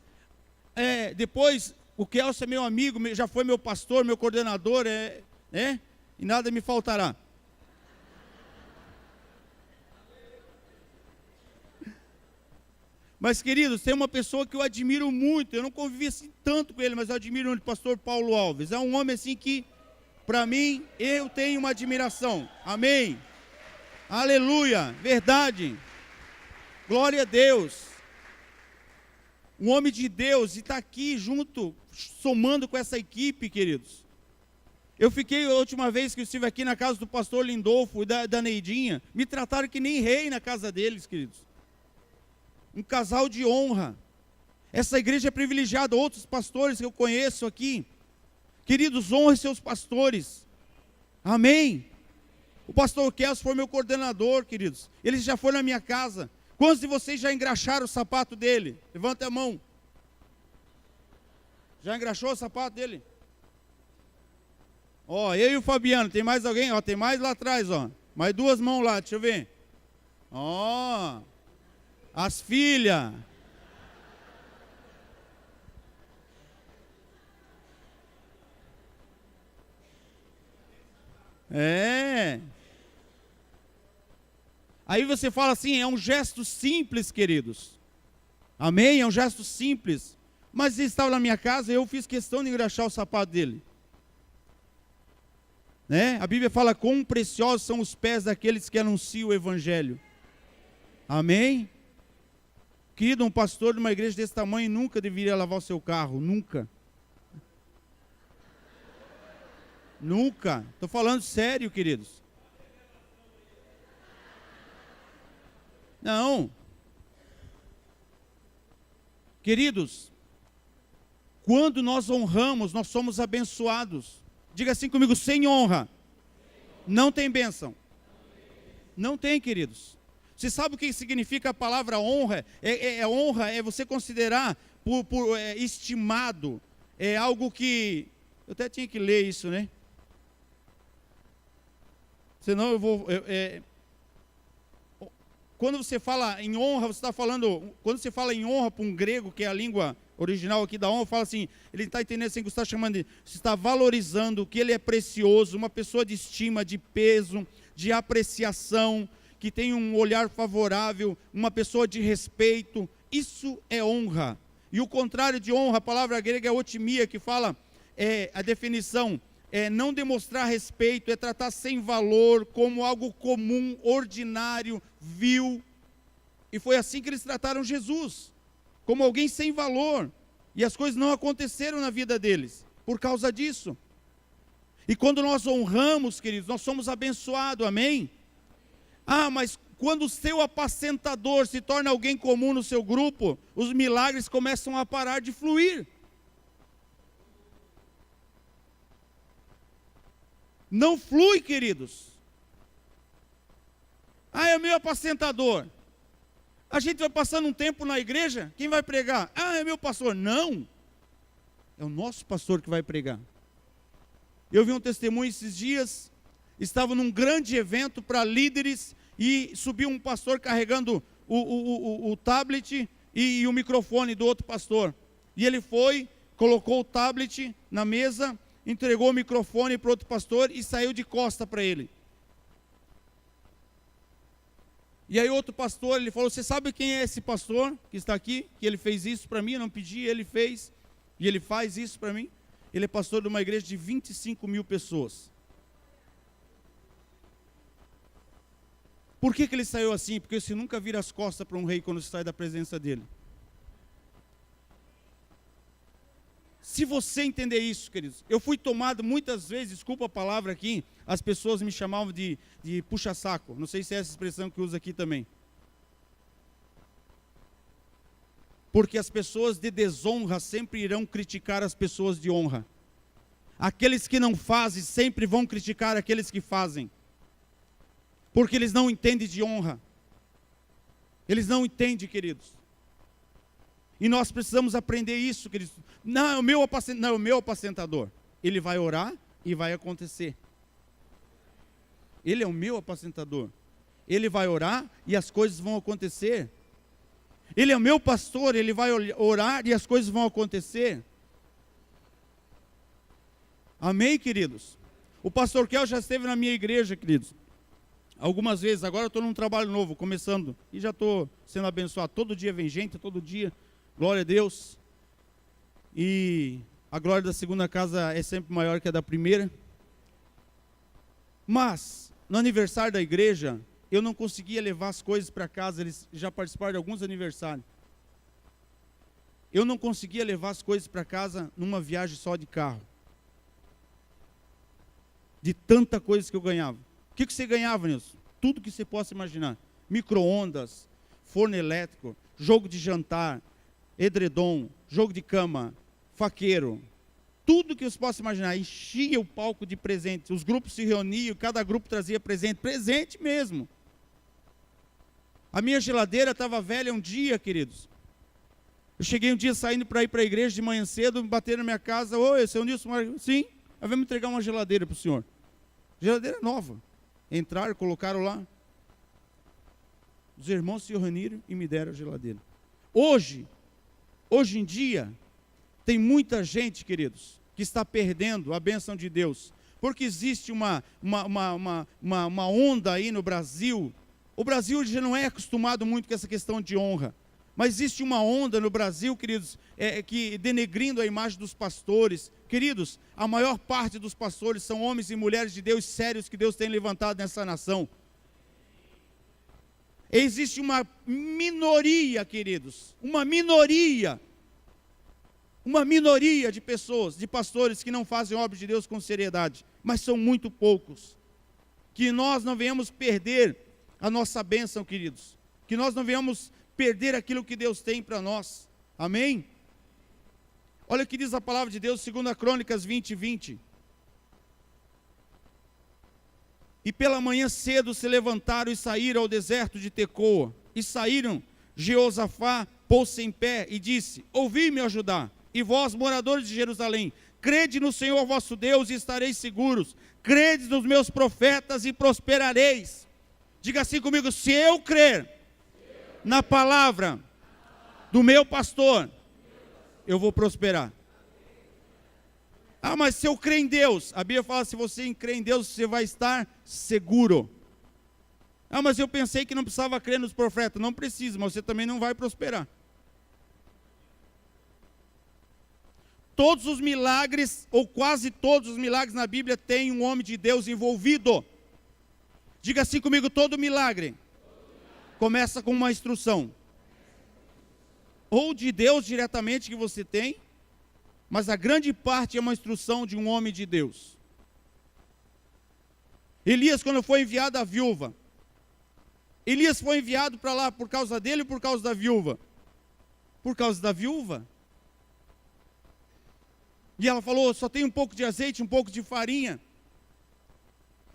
depois, o Kelso é meu amigo, já foi meu pastor, meu coordenador, e nada me faltará. Mas, queridos, tem uma pessoa que eu admiro muito, eu não convivi assim tanto com ele, mas eu admiro o pastor Paulo Alves. É um homem assim que, para mim, eu tenho uma admiração. Amém. Aleluia. Verdade. Glória a Deus. Um homem de Deus, e está aqui junto, somando com essa equipe, queridos. Eu fiquei, a última vez que eu estive aqui na casa do pastor Lindolfo e da Neidinha, me trataram que nem rei na casa deles, queridos. Um casal de honra. Essa igreja é privilegiada. Outros pastores que eu conheço aqui, queridos, honre seus pastores. Amém. O pastor Kelso foi meu coordenador, queridos. Ele já foi na minha casa. Quantos de vocês já engraxaram o sapato dele? Levanta a mão. Já engraxou o sapato dele? Ó, eu e o Fabiano. Tem mais alguém? Ó, tem mais lá atrás, ó. Mais duas mãos lá, deixa eu ver. Ó. As filhas. Aí você fala assim, é um gesto simples, queridos. Amém? É um gesto simples. Mas ele estava na minha casa e eu fiz questão de engraxar o sapato dele. A Bíblia fala, quão preciosos são os pés daqueles que anunciam o Evangelho. Amém? Querido, um pastor de uma igreja desse tamanho nunca deveria lavar o seu carro, nunca. Nunca. Estou falando sério, queridos. Não. Queridos, quando nós honramos, nós somos abençoados. Diga assim comigo, sem honra, não tem bênção. Não tem, queridos. Você sabe o que significa a palavra honra? Honra é você considerar estimado. É algo que... Eu até tinha que ler isso, né? Senão eu vou... Quando você fala em honra, você está falando... Quando você fala em honra para um grego, que é a língua original aqui da honra, fala assim... Ele está entendendo assim que você está chamando de... Você está valorizando que ele é precioso, uma pessoa de estima, de peso, de apreciação... que tem um olhar favorável, uma pessoa de respeito, isso é honra. E o contrário de honra, a palavra grega é otimia, que fala, a definição, não demonstrar respeito, é tratar sem valor, como algo comum, ordinário, vil. E foi assim que eles trataram Jesus, como alguém sem valor. E as coisas não aconteceram na vida deles, por causa disso. E quando nós honramos, queridos, nós somos abençoados, amém? Ah, mas quando o seu apacentador se torna alguém comum no seu grupo, os milagres começam a parar de fluir. Não flui, queridos. Ah, é o meu apacentador. A gente vai passando um tempo na igreja, quem vai pregar? Ah, é meu pastor. Não, é o nosso pastor que vai pregar. Eu vi um testemunho esses dias, estava num grande evento para líderes e subiu um pastor carregando o tablet e o microfone do outro pastor. E ele foi, colocou o tablet na mesa, entregou o microfone para o outro pastor e saiu de costa para ele. E aí outro pastor, ele falou, você sabe quem é esse pastor que está aqui? Que ele fez isso para mim, eu não pedi, ele fez. E ele faz isso para mim. Ele é pastor de uma igreja de 25 mil pessoas. Por que ele saiu assim? Porque você nunca vira as costas para um rei quando sai da presença dele. Se você entender isso, queridos, eu fui tomado muitas vezes, desculpa a palavra aqui, as pessoas me chamavam de puxa-saco, não sei se é essa expressão que usa aqui também. Porque as pessoas de desonra sempre irão criticar as pessoas de honra. Aqueles que não fazem sempre vão criticar aqueles que fazem, porque eles não entendem de honra. Eles não entendem, queridos. E nós precisamos aprender isso, queridos. Não, é o meu apacentador. Ele vai orar e vai acontecer. Ele é o meu apacentador. Ele vai orar e as coisas vão acontecer. Ele é o meu pastor, ele vai orar e as coisas vão acontecer. Amém, queridos? O pastor Kel já esteve na minha igreja, queridos, algumas vezes. Agora eu estou num trabalho novo, começando, e já estou sendo abençoado. Todo dia vem gente, todo dia, glória a Deus. E a glória da segunda casa é sempre maior que a da primeira. Mas, no aniversário da igreja, eu não conseguia levar as coisas para casa. Eles já participaram de alguns aniversários. Eu não conseguia levar as coisas para casa numa viagem só de carro. De tanta coisa que eu ganhava. O que você ganhava, Nilson? Tudo que você possa imaginar. Micro-ondas, forno elétrico, jogo de jantar, edredom, jogo de cama, faqueiro. Tudo que você possa imaginar. Enchia o palco de presentes. Os grupos se reuniam, cada grupo trazia presente. Presente mesmo. A minha geladeira estava velha um dia, queridos. Eu cheguei um dia saindo para ir para a igreja de manhã cedo, bateram na minha casa. Oi, seu Nilson? Sim, eu vou me entregar uma geladeira para o senhor. Geladeira nova. Entraram, colocaram lá. Os irmãos se reuniram e me deram a geladeira. Hoje em dia, tem muita gente, queridos, que está perdendo a bênção de Deus. Porque existe uma onda aí no Brasil. O Brasil já não é acostumado muito com essa questão de honra. Mas existe uma onda no Brasil, queridos, que denegrindo a imagem dos pastores. Queridos, a maior parte dos pastores são homens e mulheres de Deus sérios que Deus tem levantado nessa nação. Existe uma minoria, queridos, uma minoria de pessoas, de pastores que não fazem obra de Deus com seriedade, mas são muito poucos. Que nós não venhamos perder a nossa bênção, queridos, que nós não venhamos perder aquilo que Deus tem para nós, amém? Olha o que diz a palavra de Deus, 2 Crônicas 20:20. E pela manhã cedo se levantaram e saíram ao deserto de Tecoa, e saíram, Jeosafá pôs-se em pé e disse: ouvi-me, ó Judá, e vós, moradores de Jerusalém, crede no Senhor vosso Deus e estareis seguros, crede nos meus profetas e prosperareis. Diga assim comigo: se eu crer na palavra do meu pastor, eu vou prosperar. Ah, mas se eu crer em Deus, a Bíblia fala, se você crer em Deus, você vai estar seguro. Ah, mas eu pensei que não precisava crer nos profetas. Não precisa, mas você também não vai prosperar. Todos os milagres, ou quase todos os milagres na Bíblia, tem um homem de Deus envolvido. Diga assim comigo: todo milagre começa com uma instrução. Ou de Deus diretamente que você tem, mas a grande parte é uma instrução de um homem de Deus. Elias, quando foi enviado à viúva, Elias foi enviado para lá por causa dele ou por causa da viúva? Por causa da viúva. E ela falou: só tem um pouco de azeite, um pouco de farinha.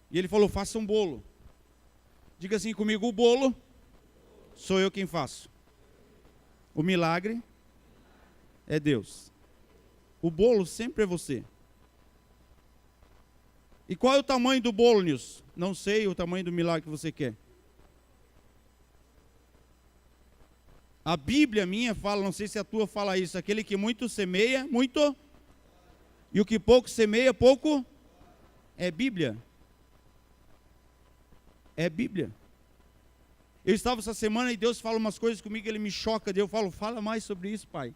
E ele falou: faça um bolo. Diga assim comigo: o bolo sou eu quem faço. O milagre é Deus. O bolo sempre é você. E qual é o tamanho do bolo, Nilson? Não sei o tamanho do milagre que você quer. A Bíblia minha fala, não sei se a tua fala isso, aquele que muito semeia, muito, e o que pouco semeia, pouco, é Bíblia. É Bíblia. Eu estava essa semana e Deus fala umas coisas comigo, Ele me choca, daí eu falo: fala mais sobre isso, Pai.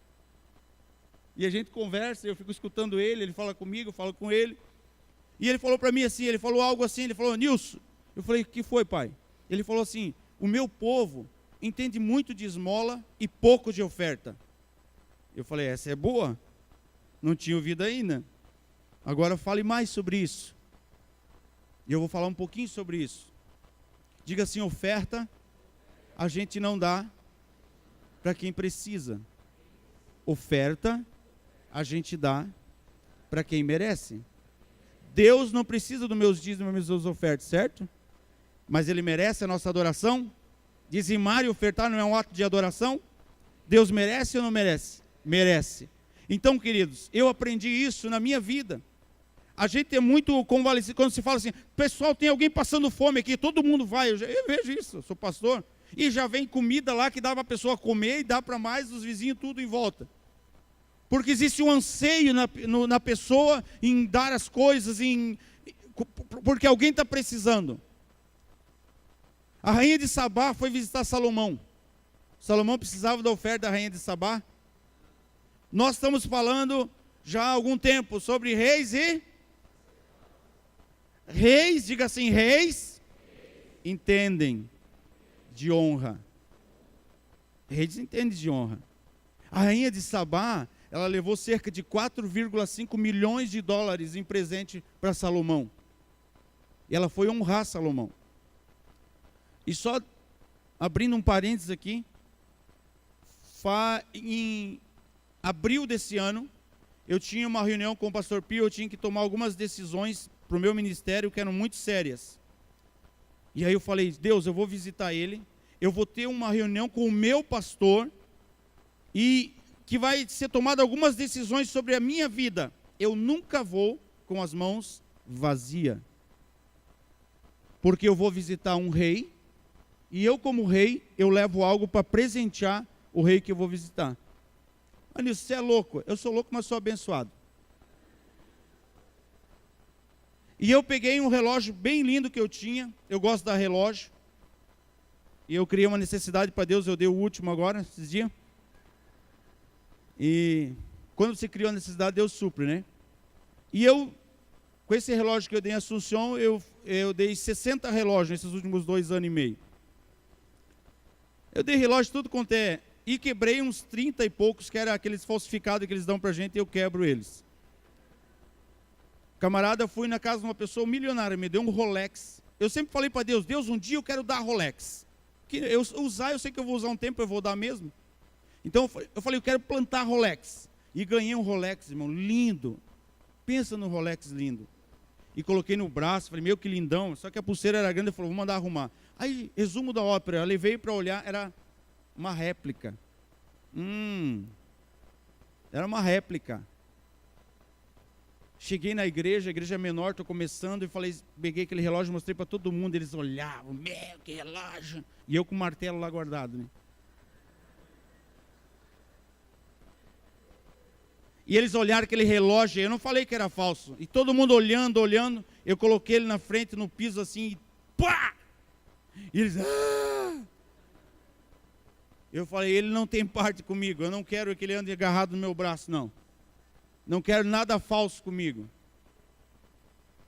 E a gente conversa, eu fico escutando Ele fala comigo, eu falo com Ele. E Ele falou para mim assim, Ele falou algo assim, Ele falou: Nilson, eu falei: o que foi, Pai? Ele falou assim: o meu povo entende muito de esmola e pouco de oferta. Eu falei: essa é boa? Não tinha ouvido ainda. Agora fale mais sobre isso. E eu vou falar um pouquinho sobre isso. Diga assim: oferta a gente não dá para quem precisa. Oferta a gente dá para quem merece. Deus não precisa dos meus dízimos e das minhas ofertas, certo? Mas Ele merece a nossa adoração? Dizimar e ofertar não é um ato de adoração? Deus merece ou não merece? Merece. Então, queridos, eu aprendi isso na minha vida. A gente é muito convalescido quando se fala assim, pessoal, tem alguém passando fome aqui, todo mundo vai, eu vejo isso, eu sou pastor, e já vem comida lá que dá para a pessoa comer e dá para mais os vizinhos tudo em volta. Porque existe um anseio na pessoa em dar as coisas, porque alguém está precisando. A rainha de Sabá foi visitar Salomão. Salomão precisava da oferta da rainha de Sabá. Nós estamos falando já há algum tempo sobre reis e... Reis, diga assim, reis entendem de honra. Reis entendem de honra. A rainha de Sabá, ela levou cerca de 4,5 milhões de dólares em presente para Salomão. E ela foi honrar Salomão. E só abrindo um parênteses aqui, em abril desse ano, eu tinha uma reunião com o pastor Pio, eu tinha que tomar algumas decisões para o meu ministério que eram muito sérias. E aí eu falei, Deus, eu vou visitar ele, eu vou ter uma reunião com o meu pastor, e que vai ser tomada algumas decisões sobre a minha vida. Eu nunca vou com as mãos vazias, porque eu vou visitar um rei, e eu como rei, eu levo algo para presentear o rei que eu vou visitar. Olha, você é louco, eu sou louco, mas sou abençoado. E eu peguei um relógio bem lindo que eu tinha, eu gosto da relógio, e eu criei uma necessidade para Deus, eu dei o último agora, esses dias. E quando você criou a necessidade, Deus supre, né? E eu, com esse relógio que eu dei em Assunção, eu dei 60 relógios nesses últimos 2 anos e meio. Eu dei relógio tudo quanto é, e quebrei uns 30 e poucos, que era aqueles falsificados que eles dão pra gente, e eu quebro eles. Camarada, eu fui na casa de uma pessoa milionária, me deu um Rolex. Eu sempre falei para Deus, Deus, um dia eu quero dar Rolex. Que eu sei que eu vou usar um tempo, eu vou dar mesmo. Então eu falei, eu quero plantar Rolex. E ganhei um Rolex, irmão, lindo. Pensa no Rolex lindo. E coloquei no braço, falei, meu, que lindão. Só que a pulseira era grande, eu falei, vou mandar arrumar. Aí, resumo da ópera, eu levei para olhar, era uma réplica. Era uma réplica. Cheguei na igreja, a igreja menor, estou começando, e falei, peguei aquele relógio, mostrei para todo mundo, eles olhavam, meu, que relógio. E eu com o martelo lá guardado, né? E eles olharam aquele relógio, eu não falei que era falso. E todo mundo olhando, eu coloquei ele na frente, no piso assim, e pá! E eles, Eu falei, ele não tem parte comigo, eu não quero que ele ande agarrado no meu braço, não. Não quero nada falso comigo.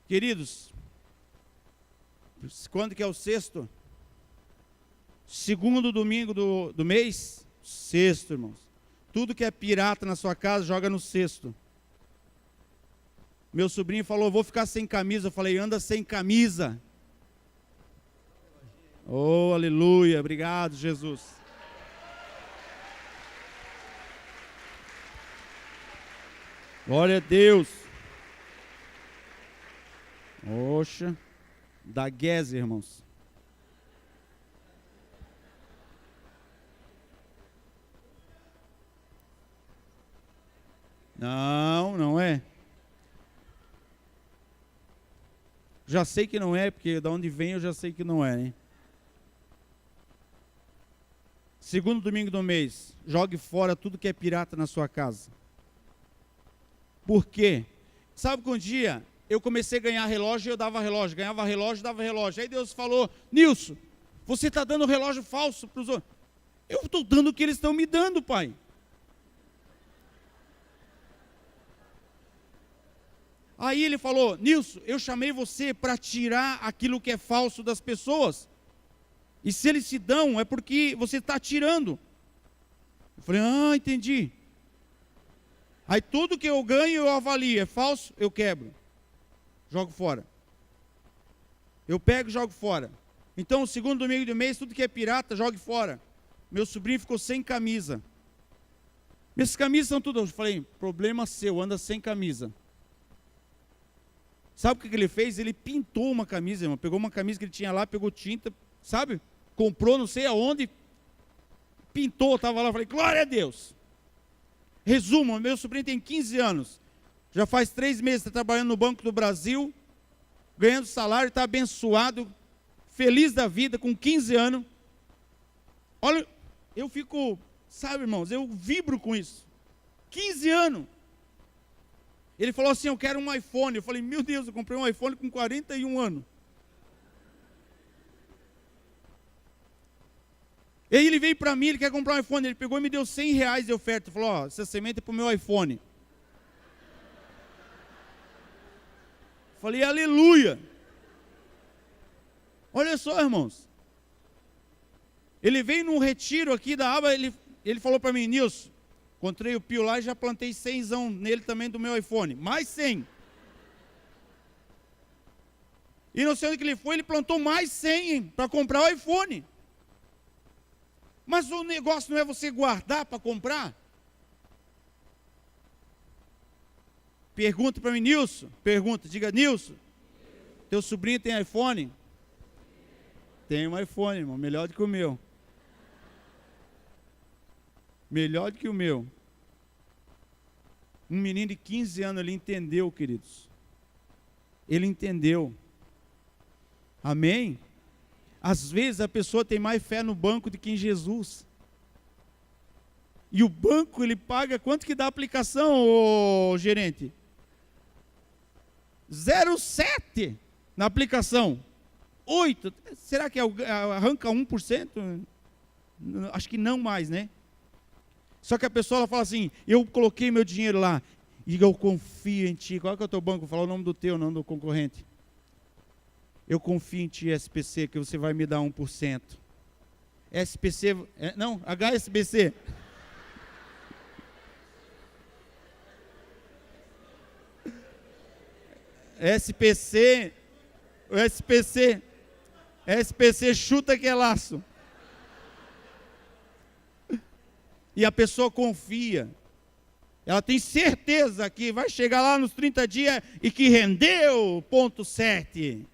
Queridos, quando que é o sexto? Segundo domingo do mês? Sexto, irmãos. Tudo que é pirata na sua casa, joga no cesto. Meu sobrinho falou, vou ficar sem camisa. Eu falei, anda sem camisa. Oh, aleluia, obrigado, Jesus. Glória a Deus. Oxa, da Guese, irmãos. Não é. Já sei que não é, porque da onde vem eu já sei que não é, hein? Segundo domingo do mês, jogue fora tudo que é pirata na sua casa. Por quê? Sabe que um dia eu comecei a ganhar relógio e eu dava relógio, ganhava relógio, dava relógio. Aí Deus falou, Nilson, você está dando relógio falso para os outros. Eu estou dando o que eles estão me dando, pai. Aí ele falou, Nilson, eu chamei você para tirar aquilo que é falso das pessoas. E se eles se dão, é porque você está tirando. Eu falei, entendi. Aí tudo que eu ganho, eu avalio. É falso, eu quebro. Jogo fora. Eu pego e jogo fora. Então, o segundo domingo do mês, tudo que é pirata, jogue fora. Meu sobrinho ficou sem camisa. Minhas camisas são tudo. Eu falei, problema seu, anda sem camisa. Sabe o que ele fez? Ele pintou uma camisa, irmão. Pegou uma camisa que ele tinha lá, pegou tinta, sabe? Comprou não sei aonde, pintou, estava lá. Falei, glória a Deus. Resumo, meu sobrinho tem 15 anos. Já faz 3 meses, está trabalhando no Banco do Brasil, ganhando salário, está abençoado, feliz da vida, com 15 anos. Olha, eu fico, sabe, irmãos, eu vibro com isso. 15 anos. Ele falou assim, eu quero um iPhone. Eu falei, meu Deus, eu comprei um iPhone com 41 anos. E aí ele veio para mim, ele quer comprar um iPhone. Ele pegou e me deu R$100 de oferta. Falou, ó, essa semente é para o meu iPhone. Falei, aleluia. Olha só, irmãos. Ele veio num retiro aqui da aba, ele falou para mim, Nilson, encontrei o Pio lá e já plantei 100 nele também do meu iPhone. Mais 100. E não sei onde que ele foi, ele plantou mais 100 para comprar o iPhone. Mas o negócio não é você guardar para comprar? Pergunta para mim, Nilson. Pergunta, diga, Nilson, teu sobrinho tem iPhone? Tem um iPhone, irmão, melhor do que o meu. Melhor do que o meu. Um menino de 15 anos, ele entendeu, queridos. Ele entendeu. Amém? Às vezes a pessoa tem mais fé no banco do que em Jesus. E o banco, ele paga, quanto que dá a aplicação, ô gerente? 0,7 na aplicação. 8, será que arranca 1%? Acho que não mais, né? Só que a pessoa ela fala assim, eu coloquei meu dinheiro lá, e eu confio em ti. Qual é que é o teu banco? Fala o nome do teu, não do concorrente. Eu confio em ti, SPC, que você vai me dar 1%. SPC, não, HSBC. SPC chuta que é laço. E a pessoa confia. Ela tem certeza que vai chegar lá nos 30 dias e que rendeu 0,7.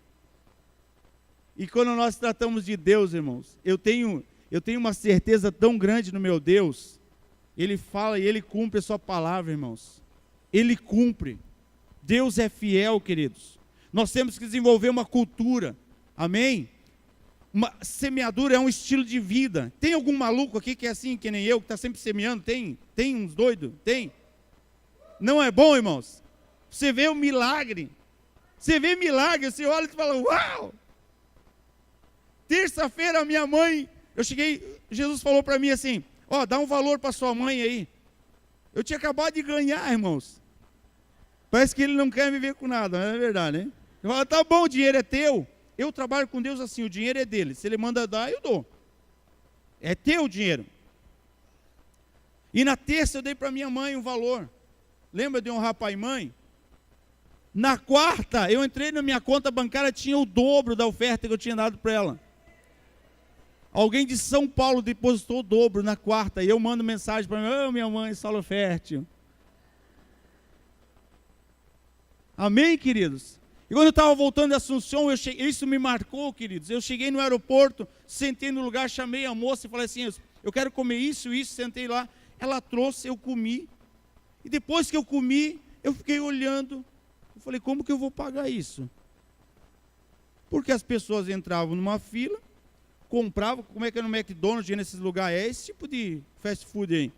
E quando nós tratamos de Deus, irmãos, eu tenho uma certeza tão grande no meu Deus. Ele fala e Ele cumpre a sua palavra, irmãos. Ele cumpre. Deus é fiel, queridos. Nós temos que desenvolver uma cultura. Amém? Uma semeadura é um estilo de vida. Tem algum maluco aqui que é assim, que nem eu, que está sempre semeando? Tem uns doidos? Tem. Não é bom, irmãos? Você vê o milagre. Você vê milagre, você olha e fala, uau! Terça-feira, minha mãe, eu cheguei, Jesus falou para mim assim, ó, dá um valor para sua mãe aí. Eu tinha acabado de ganhar, irmãos. Parece que ele não quer me ver com nada, não é verdade, né? Eu falo, tá bom, o dinheiro é teu. Eu trabalho com Deus assim, o dinheiro é dele. Se ele manda dar, eu dou. É teu o dinheiro. E na terça eu dei para minha mãe um valor. Lembra de honrar pai e mãe? Na quarta, eu entrei na minha conta bancária, tinha o dobro da oferta que eu tinha dado para ela. Alguém de São Paulo depositou o dobro na quarta, e eu mando mensagem para mim, oh, minha mãe, solo fértil. Amém, queridos? E quando eu estava voltando de Assunção, isso me marcou, queridos. Eu cheguei no aeroporto, sentei no lugar, chamei a moça e falei assim, eu quero comer isso, sentei lá. Ela trouxe, eu comi. E depois que eu comi, eu fiquei olhando. Eu falei, como que eu vou pagar isso? Porque as pessoas entravam numa fila, compravam, como é que é no McDonald's, nesses lugares, é esse tipo de fast food aí.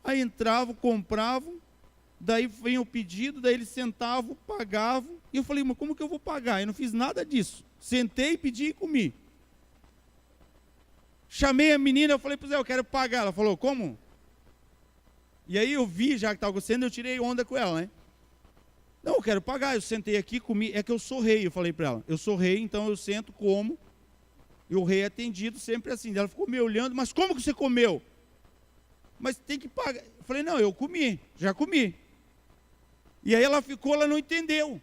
Aí entravam, compravam, daí vinha o pedido, daí eles sentavam, pagavam, e eu falei, mas como que eu vou pagar? Eu não fiz nada disso. Sentei, pedi e comi. Chamei a menina, eu falei para ela, eu quero pagar. Ela falou, como? E aí eu vi, já que estava acontecendo, eu tirei onda com ela, né? Não, eu quero pagar. Eu sentei aqui, comi, é que eu sou rei, eu falei para ela. Eu sou rei, então eu sento, como, e o rei é atendido sempre assim. Ela ficou me olhando, mas como que você comeu? Mas tem que pagar. Eu falei, não, eu comi, já comi. E aí ela ficou, ela não entendeu.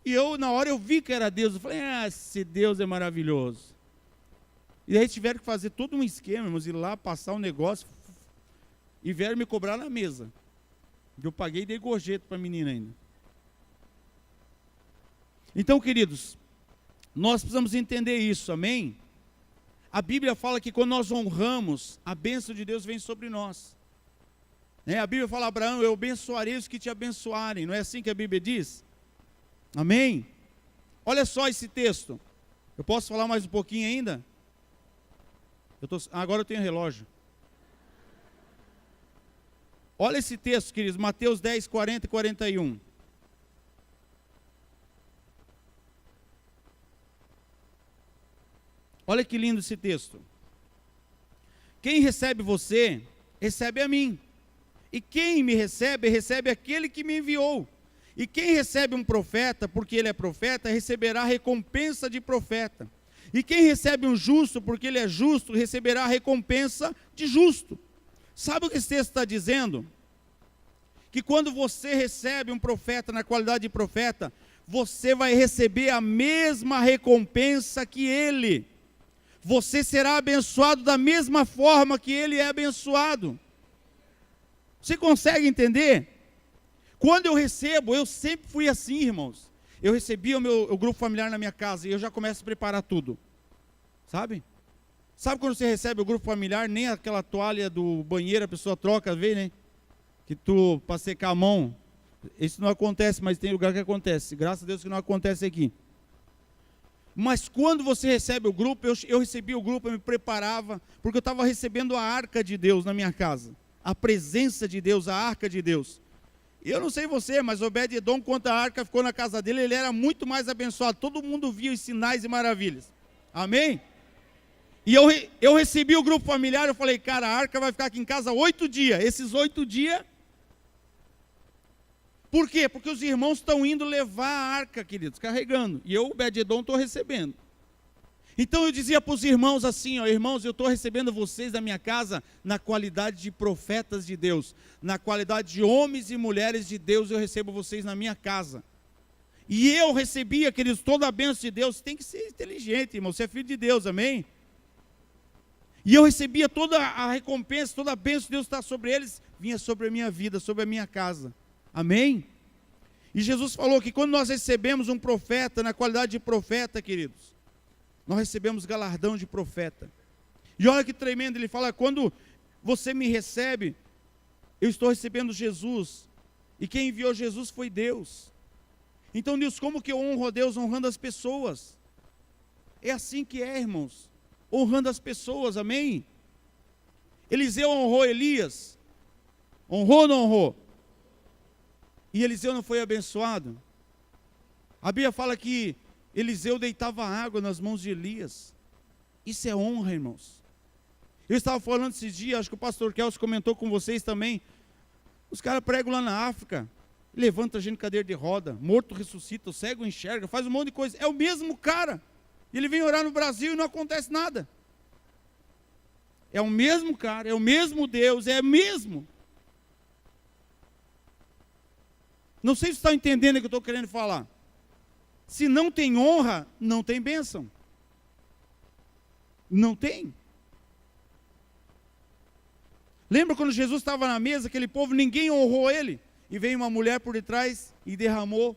E eu, na hora, eu vi que era Deus. Eu falei, esse Deus é maravilhoso. E aí tiveram que fazer todo um esquema, irmãos, ir lá, passar um negócio, e vieram me cobrar na mesa. Eu paguei e dei gorjeta para a menina ainda. Então, queridos, nós precisamos entender isso, amém? A Bíblia fala que quando nós honramos, a bênção de Deus vem sobre nós. A Bíblia fala, Abraão, eu abençoarei os que te abençoarem. Não é assim que a Bíblia diz? Amém? Olha só esse texto. Eu posso falar mais um pouquinho ainda? Agora eu tenho relógio. Olha esse texto, queridos, Mateus 10, 40 e 41. Olha que lindo esse texto. Quem recebe você, recebe a mim. E quem me recebe, recebe aquele que me enviou. E quem recebe um profeta, porque ele é profeta, receberá recompensa de profeta. E quem recebe um justo, porque ele é justo, receberá recompensa de justo. Sabe o que esse texto está dizendo? Que quando você recebe um profeta na qualidade de profeta, você vai receber a mesma recompensa que ele. Você será abençoado da mesma forma que ele é abençoado. Você consegue entender? Quando eu recebo, eu sempre fui assim, irmãos. Eu recebia o grupo familiar na minha casa e eu já começo a preparar tudo. Sabe? Sabe quando você recebe o grupo familiar, nem aquela toalha do banheiro a pessoa troca, vê, né? Que tu, para secar a mão. Isso não acontece, mas tem lugar que acontece. Graças a Deus que não acontece aqui. Mas quando você recebe o grupo, eu recebi o grupo, eu me preparava, porque eu estava recebendo a arca de Deus na minha casa. A presença de Deus, a arca de Deus. E eu não sei você, mas Obed-Edom, quando a arca ficou na casa dele, ele era muito mais abençoado. Todo mundo via os sinais e maravilhas. Amém? E eu recebi o grupo familiar, eu falei, cara, a arca vai ficar aqui em casa 8 dias. Esses 8 dias... Por quê? Porque os irmãos estão indo levar a arca, queridos, carregando. E eu, Obed-Edom, estou recebendo. Então eu dizia para os irmãos assim, ó, irmãos, eu estou recebendo vocês da minha casa na qualidade de profetas de Deus. Na qualidade de homens e mulheres de Deus, eu recebo vocês na minha casa. E eu recebia, queridos, toda a bênção de Deus. Tem que ser inteligente, irmão, você é filho de Deus, amém? E eu recebia toda a recompensa, toda a bênção de Deus está sobre eles, vinha sobre a minha vida, sobre a minha casa. Amém? E Jesus falou que quando nós recebemos um profeta, na qualidade de profeta, queridos, nós recebemos galardão de profeta. E olha que tremendo, ele fala, quando você me recebe, eu estou recebendo Jesus, e quem enviou Jesus foi Deus. Então, Deus, como que eu honro a Deus? Honrando as pessoas. É assim que é, irmãos, honrando as pessoas, amém? Eliseu honrou Elias, honrou ou não honrou? E Eliseu não foi abençoado? A Bíblia fala que Eliseu deitava água nas mãos de Elias. Isso é honra, irmãos. Eu estava falando esses dias, acho que o pastor Kelso comentou com vocês também. Os caras pregam lá na África, levanta a gente em cadeira de roda, morto ressuscita, o cego enxerga, faz um monte de coisa. É o mesmo cara. Ele vem orar no Brasil e não acontece nada. É o mesmo cara, é o mesmo Deus, é o mesmo. Não sei se você está entendendo o que eu estou querendo falar. Se não tem honra, não tem bênção. Não tem. Lembra quando Jesus estava na mesa, aquele povo, ninguém honrou ele? E veio uma mulher por detrás e derramou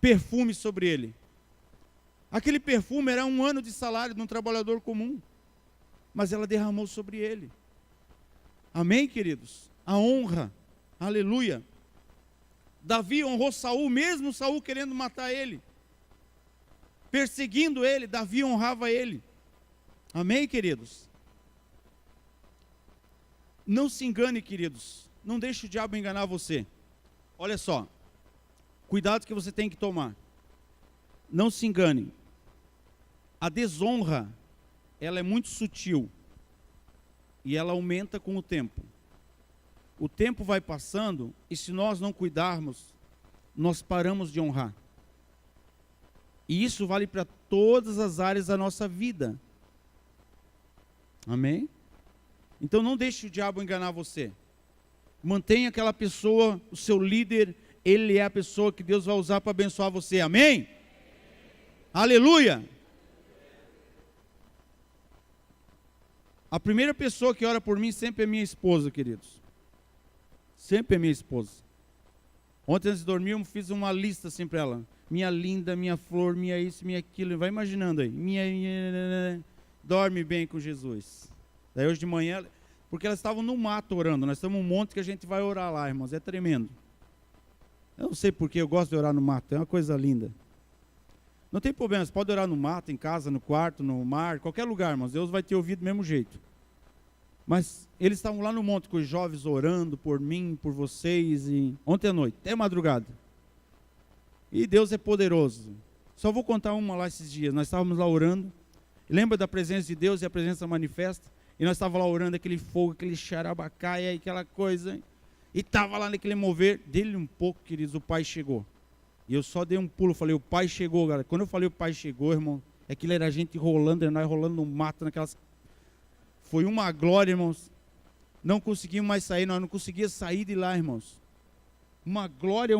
perfume sobre ele. Aquele perfume era 1 ano de salário de um trabalhador comum. Mas ela derramou sobre ele. Amém, queridos? A honra. Aleluia. Davi honrou Saul, mesmo Saul querendo matar ele, perseguindo ele, Davi honrava ele. Amém, queridos? Não se engane, queridos, não deixe o diabo enganar você. Olha só, cuidado que você tem que tomar. Não se engane. A desonra, ela é muito sutil e ela aumenta com o tempo. O tempo vai passando e se nós não cuidarmos, nós paramos de honrar. E isso vale para todas as áreas da nossa vida. Amém? Então não deixe o diabo enganar você. Mantenha aquela pessoa, o seu líder, ele é a pessoa que Deus vai usar para abençoar você. Amém? Aleluia! A primeira pessoa que ora por mim sempre é minha esposa, queridos. Sempre é minha esposa. Ontem antes de dormir eu fiz uma lista assim para ela. Minha linda, minha flor, minha isso, minha aquilo. Vai imaginando aí. Dorme bem com Jesus. Daí hoje de manhã, porque elas estavam no mato orando. Nós estamos um monte que a gente vai orar lá, irmãos. É tremendo. Eu não sei porque eu gosto de orar no mato. É uma coisa linda. Não tem problema, você pode orar no mato, em casa, no quarto, no mar, qualquer lugar, irmãos. Deus vai te ouvir do mesmo jeito. Mas eles estavam lá no monte com os jovens orando por mim, por vocês, e ontem à noite, até madrugada. E Deus é poderoso. Só vou contar uma lá esses dias. Nós estávamos lá orando. Lembra da presença de Deus e a presença manifesta? E nós estávamos lá orando, aquele fogo, aquele xarabacaia, aquela coisa. E estava lá naquele mover. Dele um pouco, queridos, o pai chegou. E eu só dei um pulo, falei, o pai chegou, galera. Quando eu falei o pai chegou, irmão, aquilo era a gente rolando, nós rolando no mato, naquelas... Foi uma glória, irmãos. Não conseguimos mais sair, nós não conseguíamos sair de lá, irmãos. Uma glória.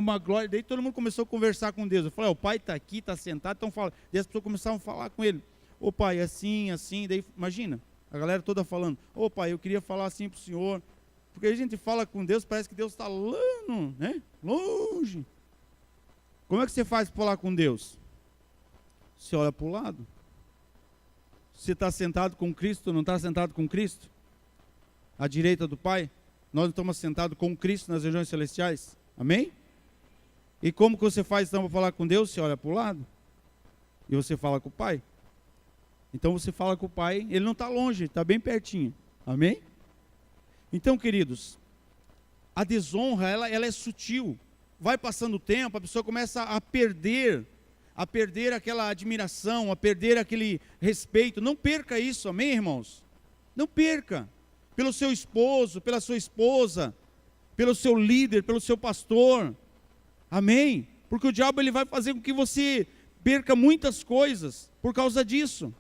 Daí todo mundo começou a conversar com Deus. Eu falei, o pai está aqui, está sentado, então fala. Daí as pessoas começaram a falar com ele. Ô pai, assim, assim. Daí, imagina, a galera toda falando. Ô pai, eu queria falar assim para o senhor. Porque a gente fala com Deus, parece que Deus está lá, né? Longe. Como é que você faz para falar com Deus? Você olha para o lado. Você está sentado com Cristo, não está sentado com Cristo? À direita do Pai? Nós estamos sentados com Cristo nas regiões celestiais. Amém? E como que você faz então para falar com Deus? Você olha para o lado. E você fala com o Pai. Então você fala com o Pai, Ele não está longe, está bem pertinho. Amém? Então, queridos, a desonra, ela é sutil. Vai passando o tempo, a pessoa começa a perder aquela admiração, a perder aquele respeito. Não perca isso, amém, irmãos? Não perca. Pelo seu esposo, pela sua esposa, pelo seu líder, pelo seu pastor. Amém? Porque o diabo ele vai fazer com que você perca muitas coisas por causa disso.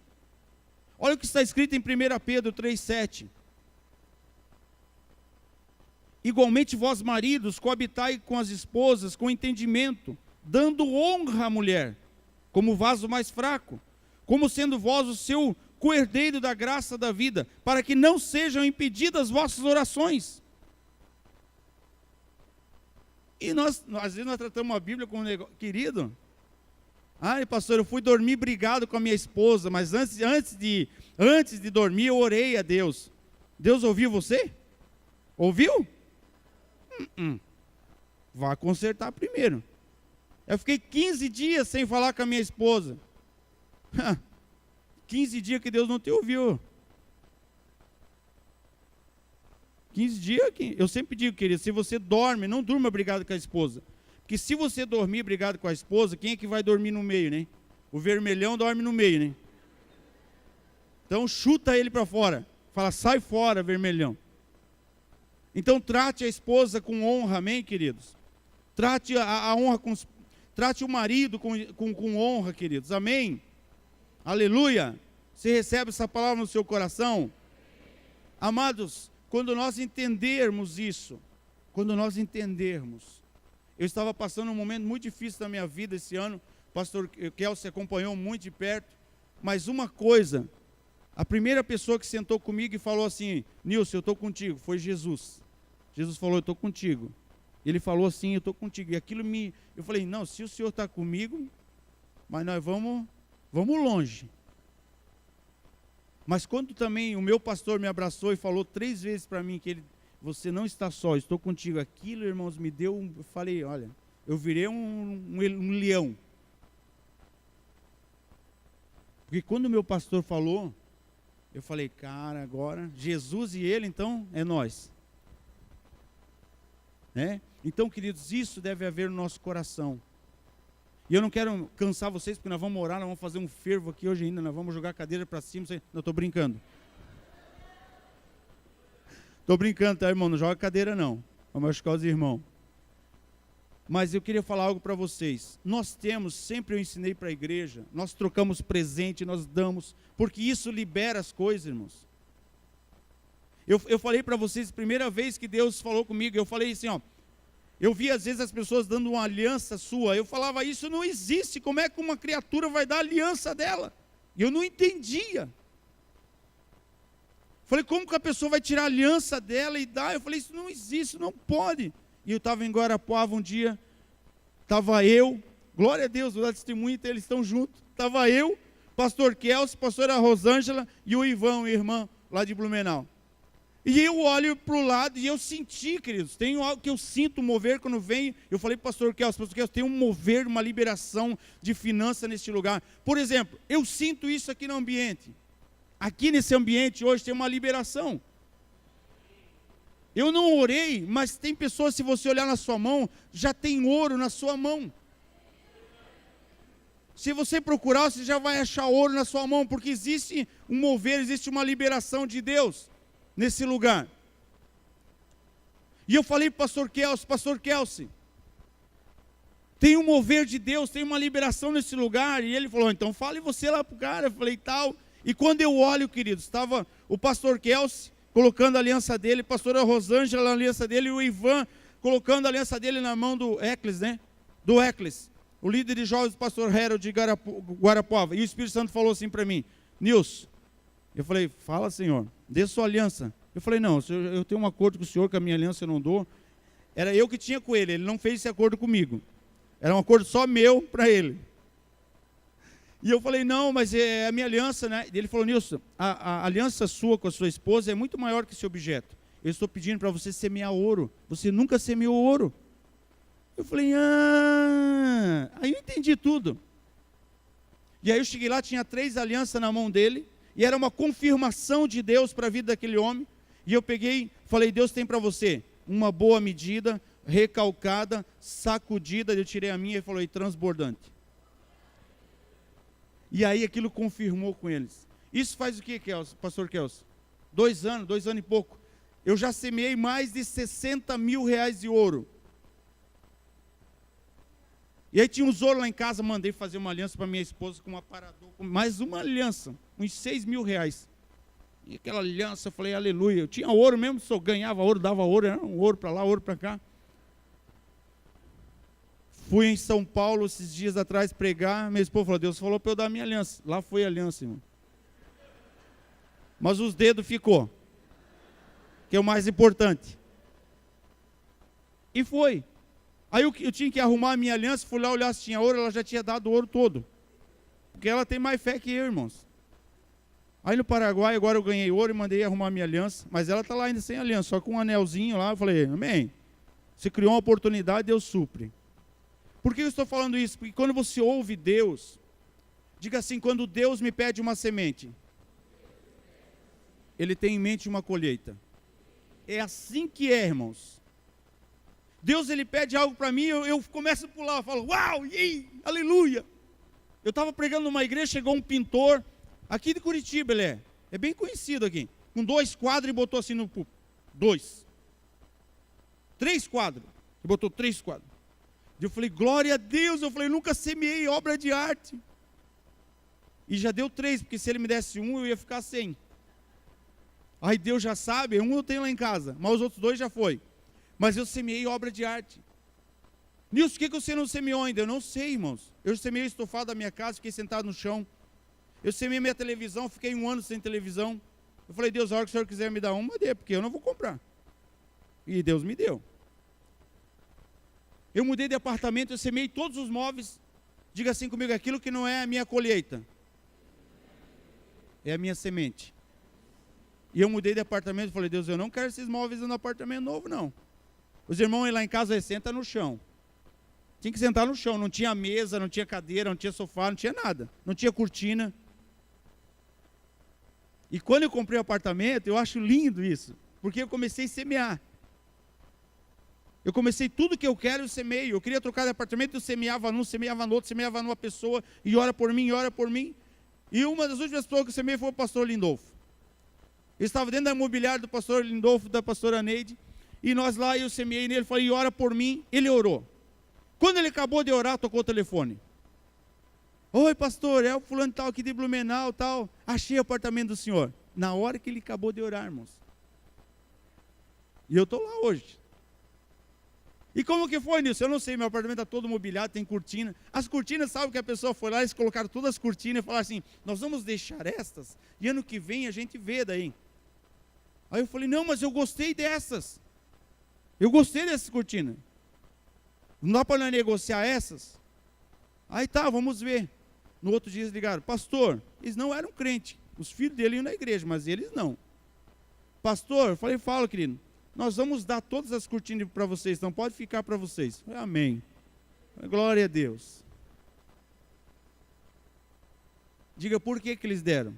Olha o que está escrito em 1 Pedro 3,7. Igualmente vós maridos, coabitai com as esposas com entendimento, dando honra à mulher, como vaso mais fraco, como sendo vós o seu coerdeiro da graça da vida, para que não sejam impedidas vossas orações. E às vezes nós tratamos a Bíblia como um negócio, querido. Ai, pastor, eu fui dormir brigado com a minha esposa, mas antes de dormir eu orei a Deus. Deus ouviu você? Ouviu? Vá consertar primeiro. Eu fiquei 15 dias sem falar com a minha esposa. 15 dias que Deus não te ouviu. 15 dias que... Eu sempre digo, querido, se você dorme, não durma brigado com a esposa. Porque se você dormir brigado com a esposa, quem é que vai dormir no meio, né? O vermelhão dorme no meio, né? Então chuta ele para fora. Fala, sai fora, vermelhão. Então trate a esposa com honra, amém, queridos? Trate a honra trate o marido com honra, queridos, amém? Aleluia! Você recebe essa palavra no seu coração? Amados, quando nós entendermos isso, eu estava passando um momento muito difícil da minha vida esse ano, o pastor Kelsey acompanhou muito de perto, mas uma coisa, a primeira pessoa que sentou comigo e falou assim, Nilson, eu estou contigo, foi Jesus. Jesus falou, eu estou contigo. Ele falou assim, eu estou contigo. E aquilo eu falei, não, se o Senhor está comigo, mas nós vamos longe. Mas quando também o meu pastor me abraçou e falou 3 vezes para mim que você não está só, estou contigo. Aquilo, irmãos, me deu, eu falei, olha, eu virei um leão. Porque quando o meu pastor falou, eu falei, cara, agora, Jesus e ele, então, é nós. Né? Então, queridos, isso deve haver no nosso coração. E eu não quero cansar vocês, porque nós vamos orar, nós vamos fazer um fervo aqui hoje ainda, nós vamos jogar a cadeira para cima. Não, estou brincando. Estou brincando, tá, irmão? Não joga cadeira, não. Vamos machucar os irmãos. Mas eu queria falar algo para vocês. Nós temos, sempre eu ensinei para a igreja, nós trocamos presente, nós damos, porque isso libera as coisas, irmãos. Eu falei para vocês, primeira vez que Deus falou comigo, eu falei assim, ó, eu vi às vezes as pessoas dando uma aliança sua, eu falava, isso não existe, como é que uma criatura vai dar a aliança dela? E eu não entendia. Falei, como que a pessoa vai tirar a aliança dela e dar? Eu falei, isso não existe, não pode. E eu estava em Guarapuava um dia, Estava eu, glória a Deus, vou dar testemunho, eles estão juntos. Estava eu, pastor Kelso, pastora Rosângela e o Ivan, o irmão lá de Blumenau. E eu olho para o lado e eu senti, queridos, tem algo que eu sinto mover quando venho. Eu falei para o pastor Kelso, tem um mover, uma liberação de finança neste lugar. Por exemplo, eu sinto isso aqui no ambiente. Aqui nesse ambiente hoje tem uma liberação. Eu não orei, mas tem pessoas, se você olhar na sua mão, já tem ouro na sua mão. Se você procurar, você já vai achar ouro na sua mão, porque existe um mover, existe uma liberação de Deus nesse lugar. E eu falei para o pastor Kelso, tem um mover de Deus, tem uma liberação nesse lugar. E ele falou, então fale você lá para o cara. Eu falei, tal. E quando eu olho, queridos, estava o pastor Kelso colocando a aliança dele, a pastora Rosângela a aliança dele, e o Ivan colocando a aliança dele na mão do Ecles, né? Do Ecles, o líder de jovens do pastor Harold de Guarapuava. E o Espírito Santo falou assim para mim, Nilson, eu falei, fala, Senhor, dê sua aliança. Eu falei, não, eu tenho um acordo com o Senhor, que a minha aliança eu não dou. Era eu que tinha com ele não fez esse acordo comigo. Era um acordo só meu para ele. E eu falei, não, mas é a minha aliança, né? E ele falou, Nilson, a aliança sua com a sua esposa é muito maior que esse objeto. Eu estou pedindo para você semear ouro. Você nunca semeou ouro. Eu falei, aí eu entendi tudo. E aí eu cheguei lá, tinha 3 alianças na mão dele, e era uma confirmação de Deus para a vida daquele homem. E eu peguei, falei, Deus tem para você uma boa medida, recalcada, sacudida. Eu tirei a minha e falei, transbordante. E aí aquilo confirmou com eles. Isso faz o que, Kelso, pastor Kelso? 2 anos e pouco. Eu já semeei mais de 60 mil reais de ouro. E aí tinha uns ouro lá em casa, mandei fazer uma aliança para minha esposa com um aparador, com mais uma aliança, uns 6 mil reais. E aquela aliança, eu falei, aleluia. Eu tinha ouro mesmo, só ganhava ouro, dava ouro, era um ouro para lá, ouro para cá. Fui em São Paulo esses dias atrás pregar, meu esposo falou, Deus falou para eu dar minha aliança. Lá foi a aliança, irmão. Mas os dedos ficou, que é o mais importante. E foi. Aí eu tinha que arrumar a minha aliança, fui lá olhar se tinha ouro, ela já tinha dado o ouro todo. Porque ela tem mais fé que eu, irmãos. Aí no Paraguai, agora eu ganhei ouro e mandei arrumar a minha aliança, mas ela está lá ainda sem aliança, só com um anelzinho lá. Eu falei, amém. Você criou uma oportunidade, Deus supre. Por que eu estou falando isso? Porque quando você ouve Deus, diga assim, quando Deus me pede uma semente, Ele tem em mente uma colheita. É assim que é, irmãos. Deus, Ele pede algo para mim, eu começo a pular, eu falo, uau, aleluia. Eu estava pregando numa igreja, chegou um pintor, aqui de Curitiba ele é bem conhecido aqui, com 2 quadros e botou assim no púlpito, 2. 3 quadros, e botou 3 quadros. Eu falei, glória a Deus, eu falei, nunca semeei obra de arte. E já deu 3, porque se ele me desse 1, eu ia ficar sem. Aí Deus já sabe, 1 eu tenho lá em casa, mas os outros 2 já foi. Mas eu semeei obra de arte. Nilson, o que você não semeou ainda? Eu não sei, irmãos. Eu semeei o estofado da minha casa, fiquei sentado no chão. Eu semeei minha televisão, fiquei 1 ano sem televisão. Eu falei, Deus, a hora que o Senhor quiser me dar uma, dê, porque eu não vou comprar. E Deus me deu. Eu mudei de apartamento, eu semeei todos os móveis. Diga assim comigo, aquilo que não é a minha colheita, é a minha semente. E eu mudei de apartamento, falei, Deus, eu não quero esses móveis no apartamento novo, não. Os irmãos lá em casa, sentam no chão. Tinha que sentar no chão, não tinha mesa, não tinha cadeira, não tinha sofá, não tinha nada. Não tinha cortina. E quando eu comprei o apartamento, eu acho lindo isso, porque eu comecei a semear. Eu comecei tudo que eu quero, eu semeio. Eu queria trocar de apartamento, eu semeava num, semeava no outro, semeava numa pessoa, e ora por mim, e ora por mim. E uma das últimas pessoas que eu semeei foi o pastor Lindolfo. Eu estava dentro da imobiliária do pastor Lindolfo, da pastora Neide, e nós lá, eu semeei nele, falei, ora por mim, ele orou. Quando ele acabou de orar, tocou o telefone. Oi, pastor, é o fulano tal aqui de Blumenau, tal. Achei o apartamento do senhor. Na hora que ele acabou de orar, irmãos. E eu estou lá hoje. E como que foi, Nilson? Eu não sei, meu apartamento está todo mobiliado, tem cortina. As cortinas, sabe que a pessoa foi lá, eles colocaram todas as cortinas e falaram assim, nós vamos deixar estas, e ano que vem a gente vê daí. Aí eu falei, não, mas eu gostei dessas. Eu gostei dessas cortinas. Não dá para nós negociar essas? Aí tá, vamos ver. No outro dia eles ligaram, pastor, eles não eram crentes. Os filhos dele iam na igreja, mas eles não. Pastor, eu falei, fala, querido. Nós vamos dar todas as cortinas para vocês, então pode ficar para vocês. Eu falei, amém. Glória a Deus. Diga, por que eles deram?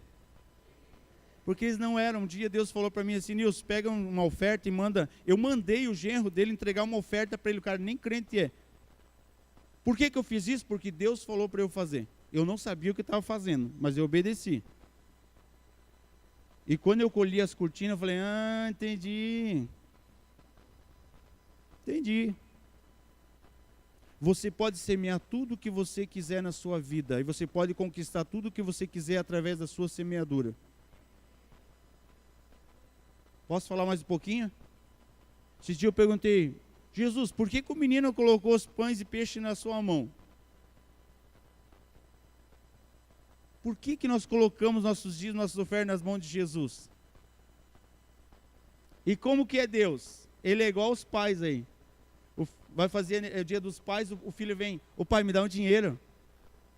Porque eles não eram. Um dia Deus falou para mim assim, Nilson, pega uma oferta e manda. Eu mandei o genro dele entregar uma oferta para ele, o cara nem crente é. Por que eu fiz isso? Porque Deus falou para eu fazer. Eu não sabia o que estava fazendo, mas eu obedeci. E quando eu colhi as cortinas, eu falei, entendi. Entendi. Você pode semear tudo o que você quiser na sua vida, e você pode conquistar tudo o que você quiser através da sua semeadura. Posso falar mais um pouquinho? Esse dia eu perguntei, Jesus, por que o menino colocou os pães e peixes na sua mão? Por que nós colocamos nossos dias, nossas ofertas nas mãos de Jesus? E como que é Deus? Ele é igual aos pais aí. Vai fazer o dia dos pais, o filho vem, o pai me dá um dinheiro.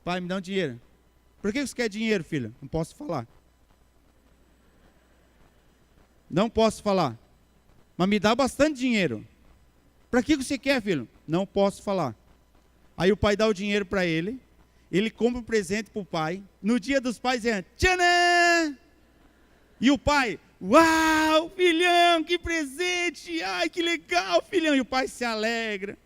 Pai, me dá um dinheiro. Por que você quer dinheiro, filho? Não posso falar. Não posso falar. Mas me dá bastante dinheiro. Para que você quer, filho? Não posso falar. Aí o pai dá o dinheiro para ele. Ele compra um presente para o pai. No dia dos pais é tchanã! E o pai, uau, filhão, que presente! Ai, que legal, filhão! E o pai se alegra.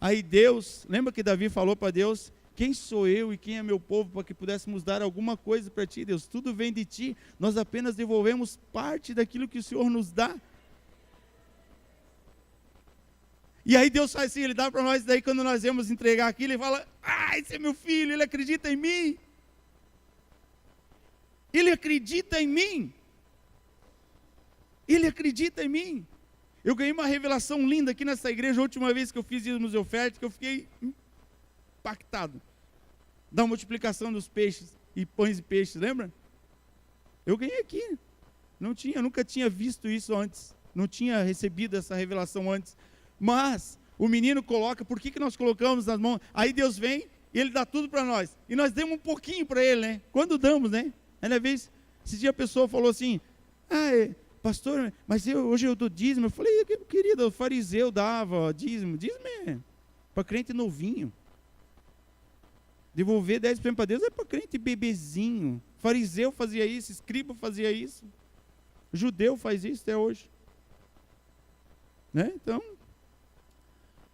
Aí Deus, lembra que Davi falou para Deus, quem sou eu e quem é meu povo para que pudéssemos dar alguma coisa para ti, Deus? Tudo vem de ti, nós apenas devolvemos parte daquilo que o Senhor nos dá. E aí Deus faz assim, Ele dá para nós, daí quando nós vamos entregar aquilo, Ele fala, esse é meu filho, ele acredita em mim. Ele acredita em mim. Ele acredita em mim. Eu ganhei uma revelação linda aqui nessa igreja, a última vez que eu fiz dízimos e ofertas, que eu fiquei impactado. Da multiplicação dos peixes, e pães e peixes, lembra? Eu ganhei aqui. Eu nunca tinha visto isso antes. Não tinha recebido essa revelação antes. Mas o menino coloca, por que nós colocamos nas mãos? Aí Deus vem e Ele dá tudo para nós. E nós demos um pouquinho para Ele, né? Quando damos, né? Aí na vez, esse dia a pessoa falou assim, pastor, mas hoje eu dou dízimo. Eu falei, querido, o fariseu dava dízimo. Dízimo é para crente novinho. Devolver 10% para Deus é para crente bebezinho. Fariseu fazia isso, escriba fazia isso. Judeu faz isso até hoje. Né? Então,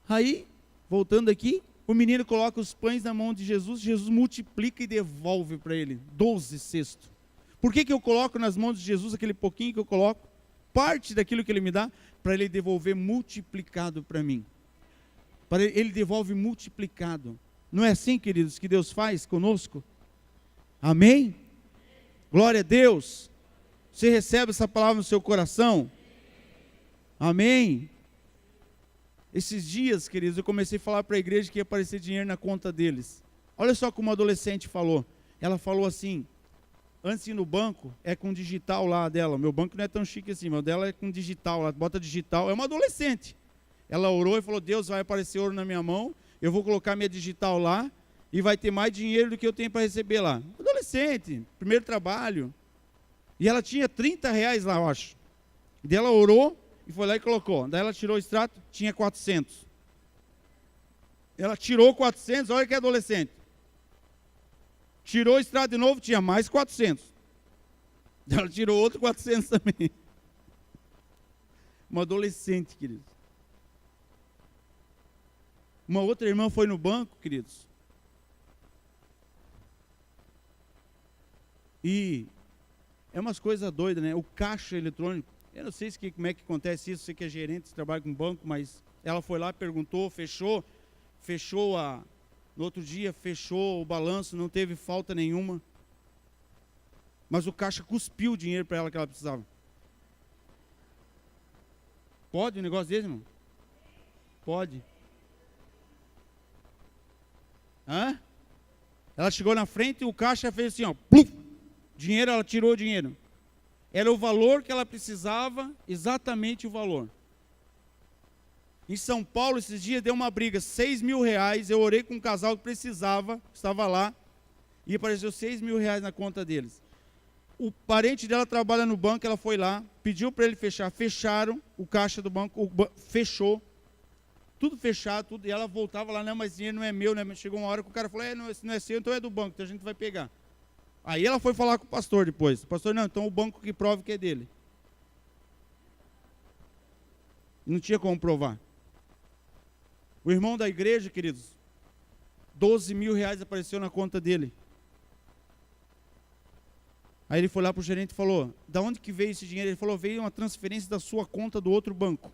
aí, voltando aqui, o menino coloca os pães na mão de Jesus, Jesus multiplica e devolve para ele 12 cestos. Por que eu coloco nas mãos de Jesus aquele pouquinho que eu coloco? Parte daquilo que Ele me dá, para Ele devolver multiplicado para mim. Ele devolve multiplicado. Não é assim, queridos, que Deus faz conosco? Amém? Glória a Deus. Você recebe essa palavra no seu coração? Amém? Esses dias, queridos, eu comecei a falar para a igreja que ia aparecer dinheiro na conta deles. Olha só como uma adolescente falou. Ela falou assim, antes de ir no banco, é com digital lá dela. Meu banco não é tão chique assim, mas o dela é com digital, ela bota digital. É uma adolescente. Ela orou e falou, Deus, vai aparecer ouro na minha mão, eu vou colocar minha digital lá e vai ter mais dinheiro do que eu tenho para receber lá. Adolescente, primeiro trabalho. E ela tinha R$30 lá, eu acho. E daí ela orou e foi lá e colocou. Daí ela tirou o extrato, tinha 400. Ela tirou 400, olha que adolescente. Tirou o extrato de novo, tinha mais 400. Daí ela tirou outro 400 também. Uma adolescente, queridos. Uma outra irmã foi no banco, queridos. E é umas coisas doidas, né? O caixa eletrônico. Eu não sei como é que acontece isso, você que é gerente, você trabalha com banco, mas ela foi lá, perguntou, fechou no outro dia, fechou o balanço, não teve falta nenhuma. Mas o caixa cuspiu o dinheiro para ela que ela precisava. Pode um negócio desse, irmão? Pode. Hã? Ela chegou na frente e o caixa fez assim, ó, pluf, dinheiro, ela tirou o dinheiro. Era o valor que ela precisava, exatamente o valor. Em São Paulo, esses dias, deu uma briga, R$6.000, eu orei com um casal que precisava, estava lá, e apareceu R$6.000 na conta deles. O parente dela trabalha no banco, ela foi lá, pediu para ele fechar, fecharam o caixa do banco, fechou, tudo fechado, tudo, e ela voltava lá, não, mas dinheiro não é meu, né? Chegou uma hora que o cara falou, não é seu, então é do banco, então a gente vai pegar. Aí ela foi falar com o pastor depois, o pastor, não, então o banco que prove que é dele. Não tinha como provar. O irmão da igreja, queridos, R$12.000 apareceu na conta dele. Aí ele foi lá para o gerente e falou, da onde que veio esse dinheiro? Ele falou, veio uma transferência da sua conta do outro banco.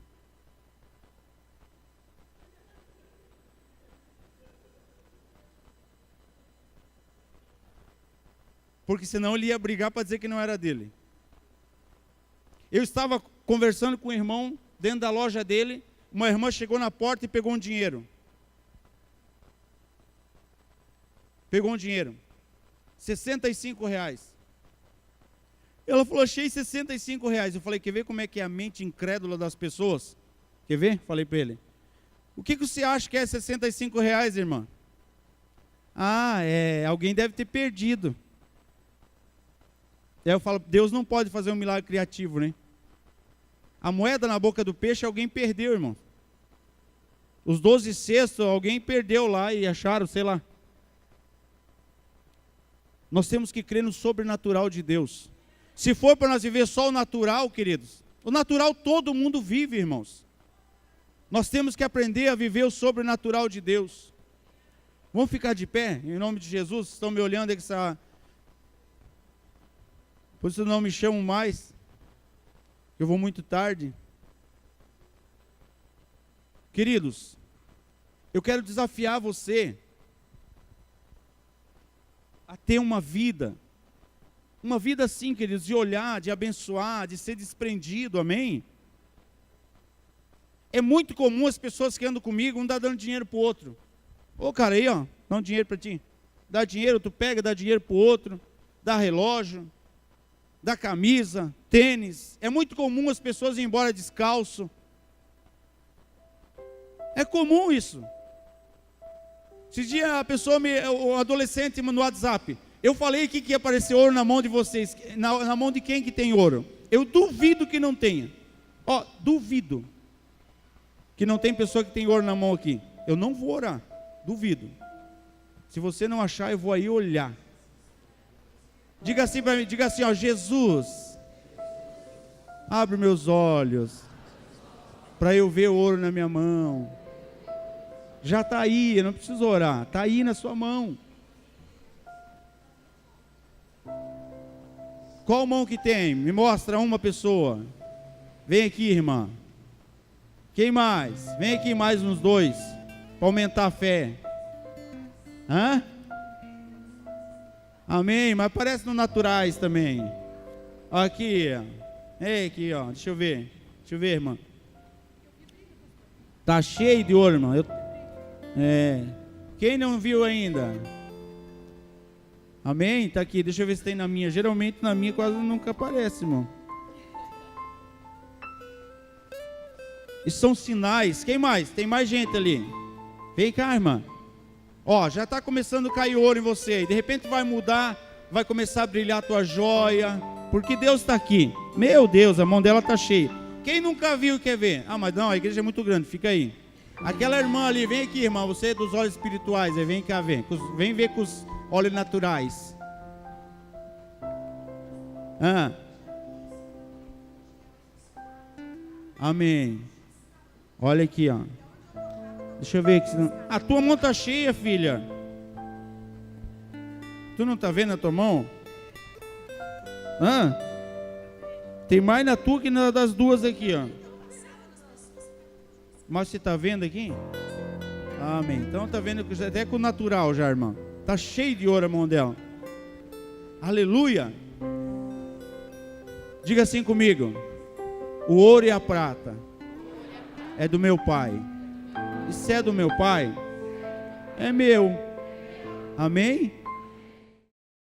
Porque senão ele ia brigar para dizer que não era dele. Eu estava conversando com um irmão dentro da loja dele, uma irmã chegou na porta e pegou um dinheiro. Pegou um dinheiro. R$65. Ela falou, achei R$65. Eu falei, quer ver como é que é a mente incrédula das pessoas? Quer ver? Falei para ele. O que você acha que é R$65, irmã? Alguém deve ter perdido. Aí eu falo, Deus não pode fazer um milagre criativo, né? A moeda na boca do peixe alguém perdeu, irmão. Os 12 cestos alguém perdeu lá e acharam, sei lá. Nós temos que crer no sobrenatural de Deus. Se for para nós viver só o natural, queridos, o natural todo mundo vive, irmãos. Nós temos que aprender a viver o sobrenatural de Deus. Vamos ficar de pé, em nome de Jesus? Estão me olhando aí com essa... Por isso não me chamam mais. Eu vou muito tarde. Queridos, eu quero desafiar você a ter uma vida assim, queridos, de olhar, de abençoar, de ser desprendido, amém? É muito comum as pessoas que andam comigo, um dá dando dinheiro para o outro. Ô cara, aí ó, dá um dinheiro para ti. Dá dinheiro, tu pega, dá dinheiro para o outro, dá relógio, dá camisa, tênis. É muito comum as pessoas irem embora descalço. É comum isso. Esse dia a pessoa, o adolescente no WhatsApp, eu falei aqui que ia aparecer ouro na mão de vocês, na mão de quem que tem ouro? Eu duvido que não tenha. Ó, duvido que não tem pessoa que tem ouro na mão aqui. Eu não vou orar, duvido. Se você não achar, eu vou aí olhar. Diga assim para mim, diga assim, ó, Jesus, abre meus olhos, para eu ver o ouro na minha mão. Já está aí, eu não preciso orar, está aí na sua mão. Qual mão que tem? Me mostra uma pessoa. Vem aqui, irmã. Quem mais? Vem aqui mais uns dois, para aumentar a fé. Hã? Amém, mas parece no naturais também. Aqui, ei, aqui, ó, deixa eu ver, irmã. Tá cheio de ouro, irmão. Quem não viu ainda? Amém? Tá aqui, deixa eu ver se tem na minha. Geralmente na minha quase nunca aparece, irmão. Isso são sinais. Quem mais? Tem mais gente ali. Vem cá, irmã. Ó, já está começando a cair ouro em você. E de repente vai mudar, vai começar a brilhar a tua joia. Porque Deus está aqui. Meu Deus, a mão dela está cheia. Quem nunca viu quer ver? Ah, mas não, a igreja é muito grande, fica aí. Aquela irmã ali, vem aqui, irmã. Você é dos olhos espirituais, aí vem cá ver. Vem ver com os olhos naturais. Amém. Olha aqui, ó. Deixa eu ver aqui. A tua mão está cheia, filha. Tu não está vendo a tua mão? Tem mais na tua que na das duas aqui, ó. Mas você está vendo aqui? Amém. Então está vendo que até com o natural já, irmã. Está cheio de ouro a mão dela. Aleluia. Diga assim comigo. O ouro e a prata é do meu Pai. E se é do meu Pai, é meu. Amém?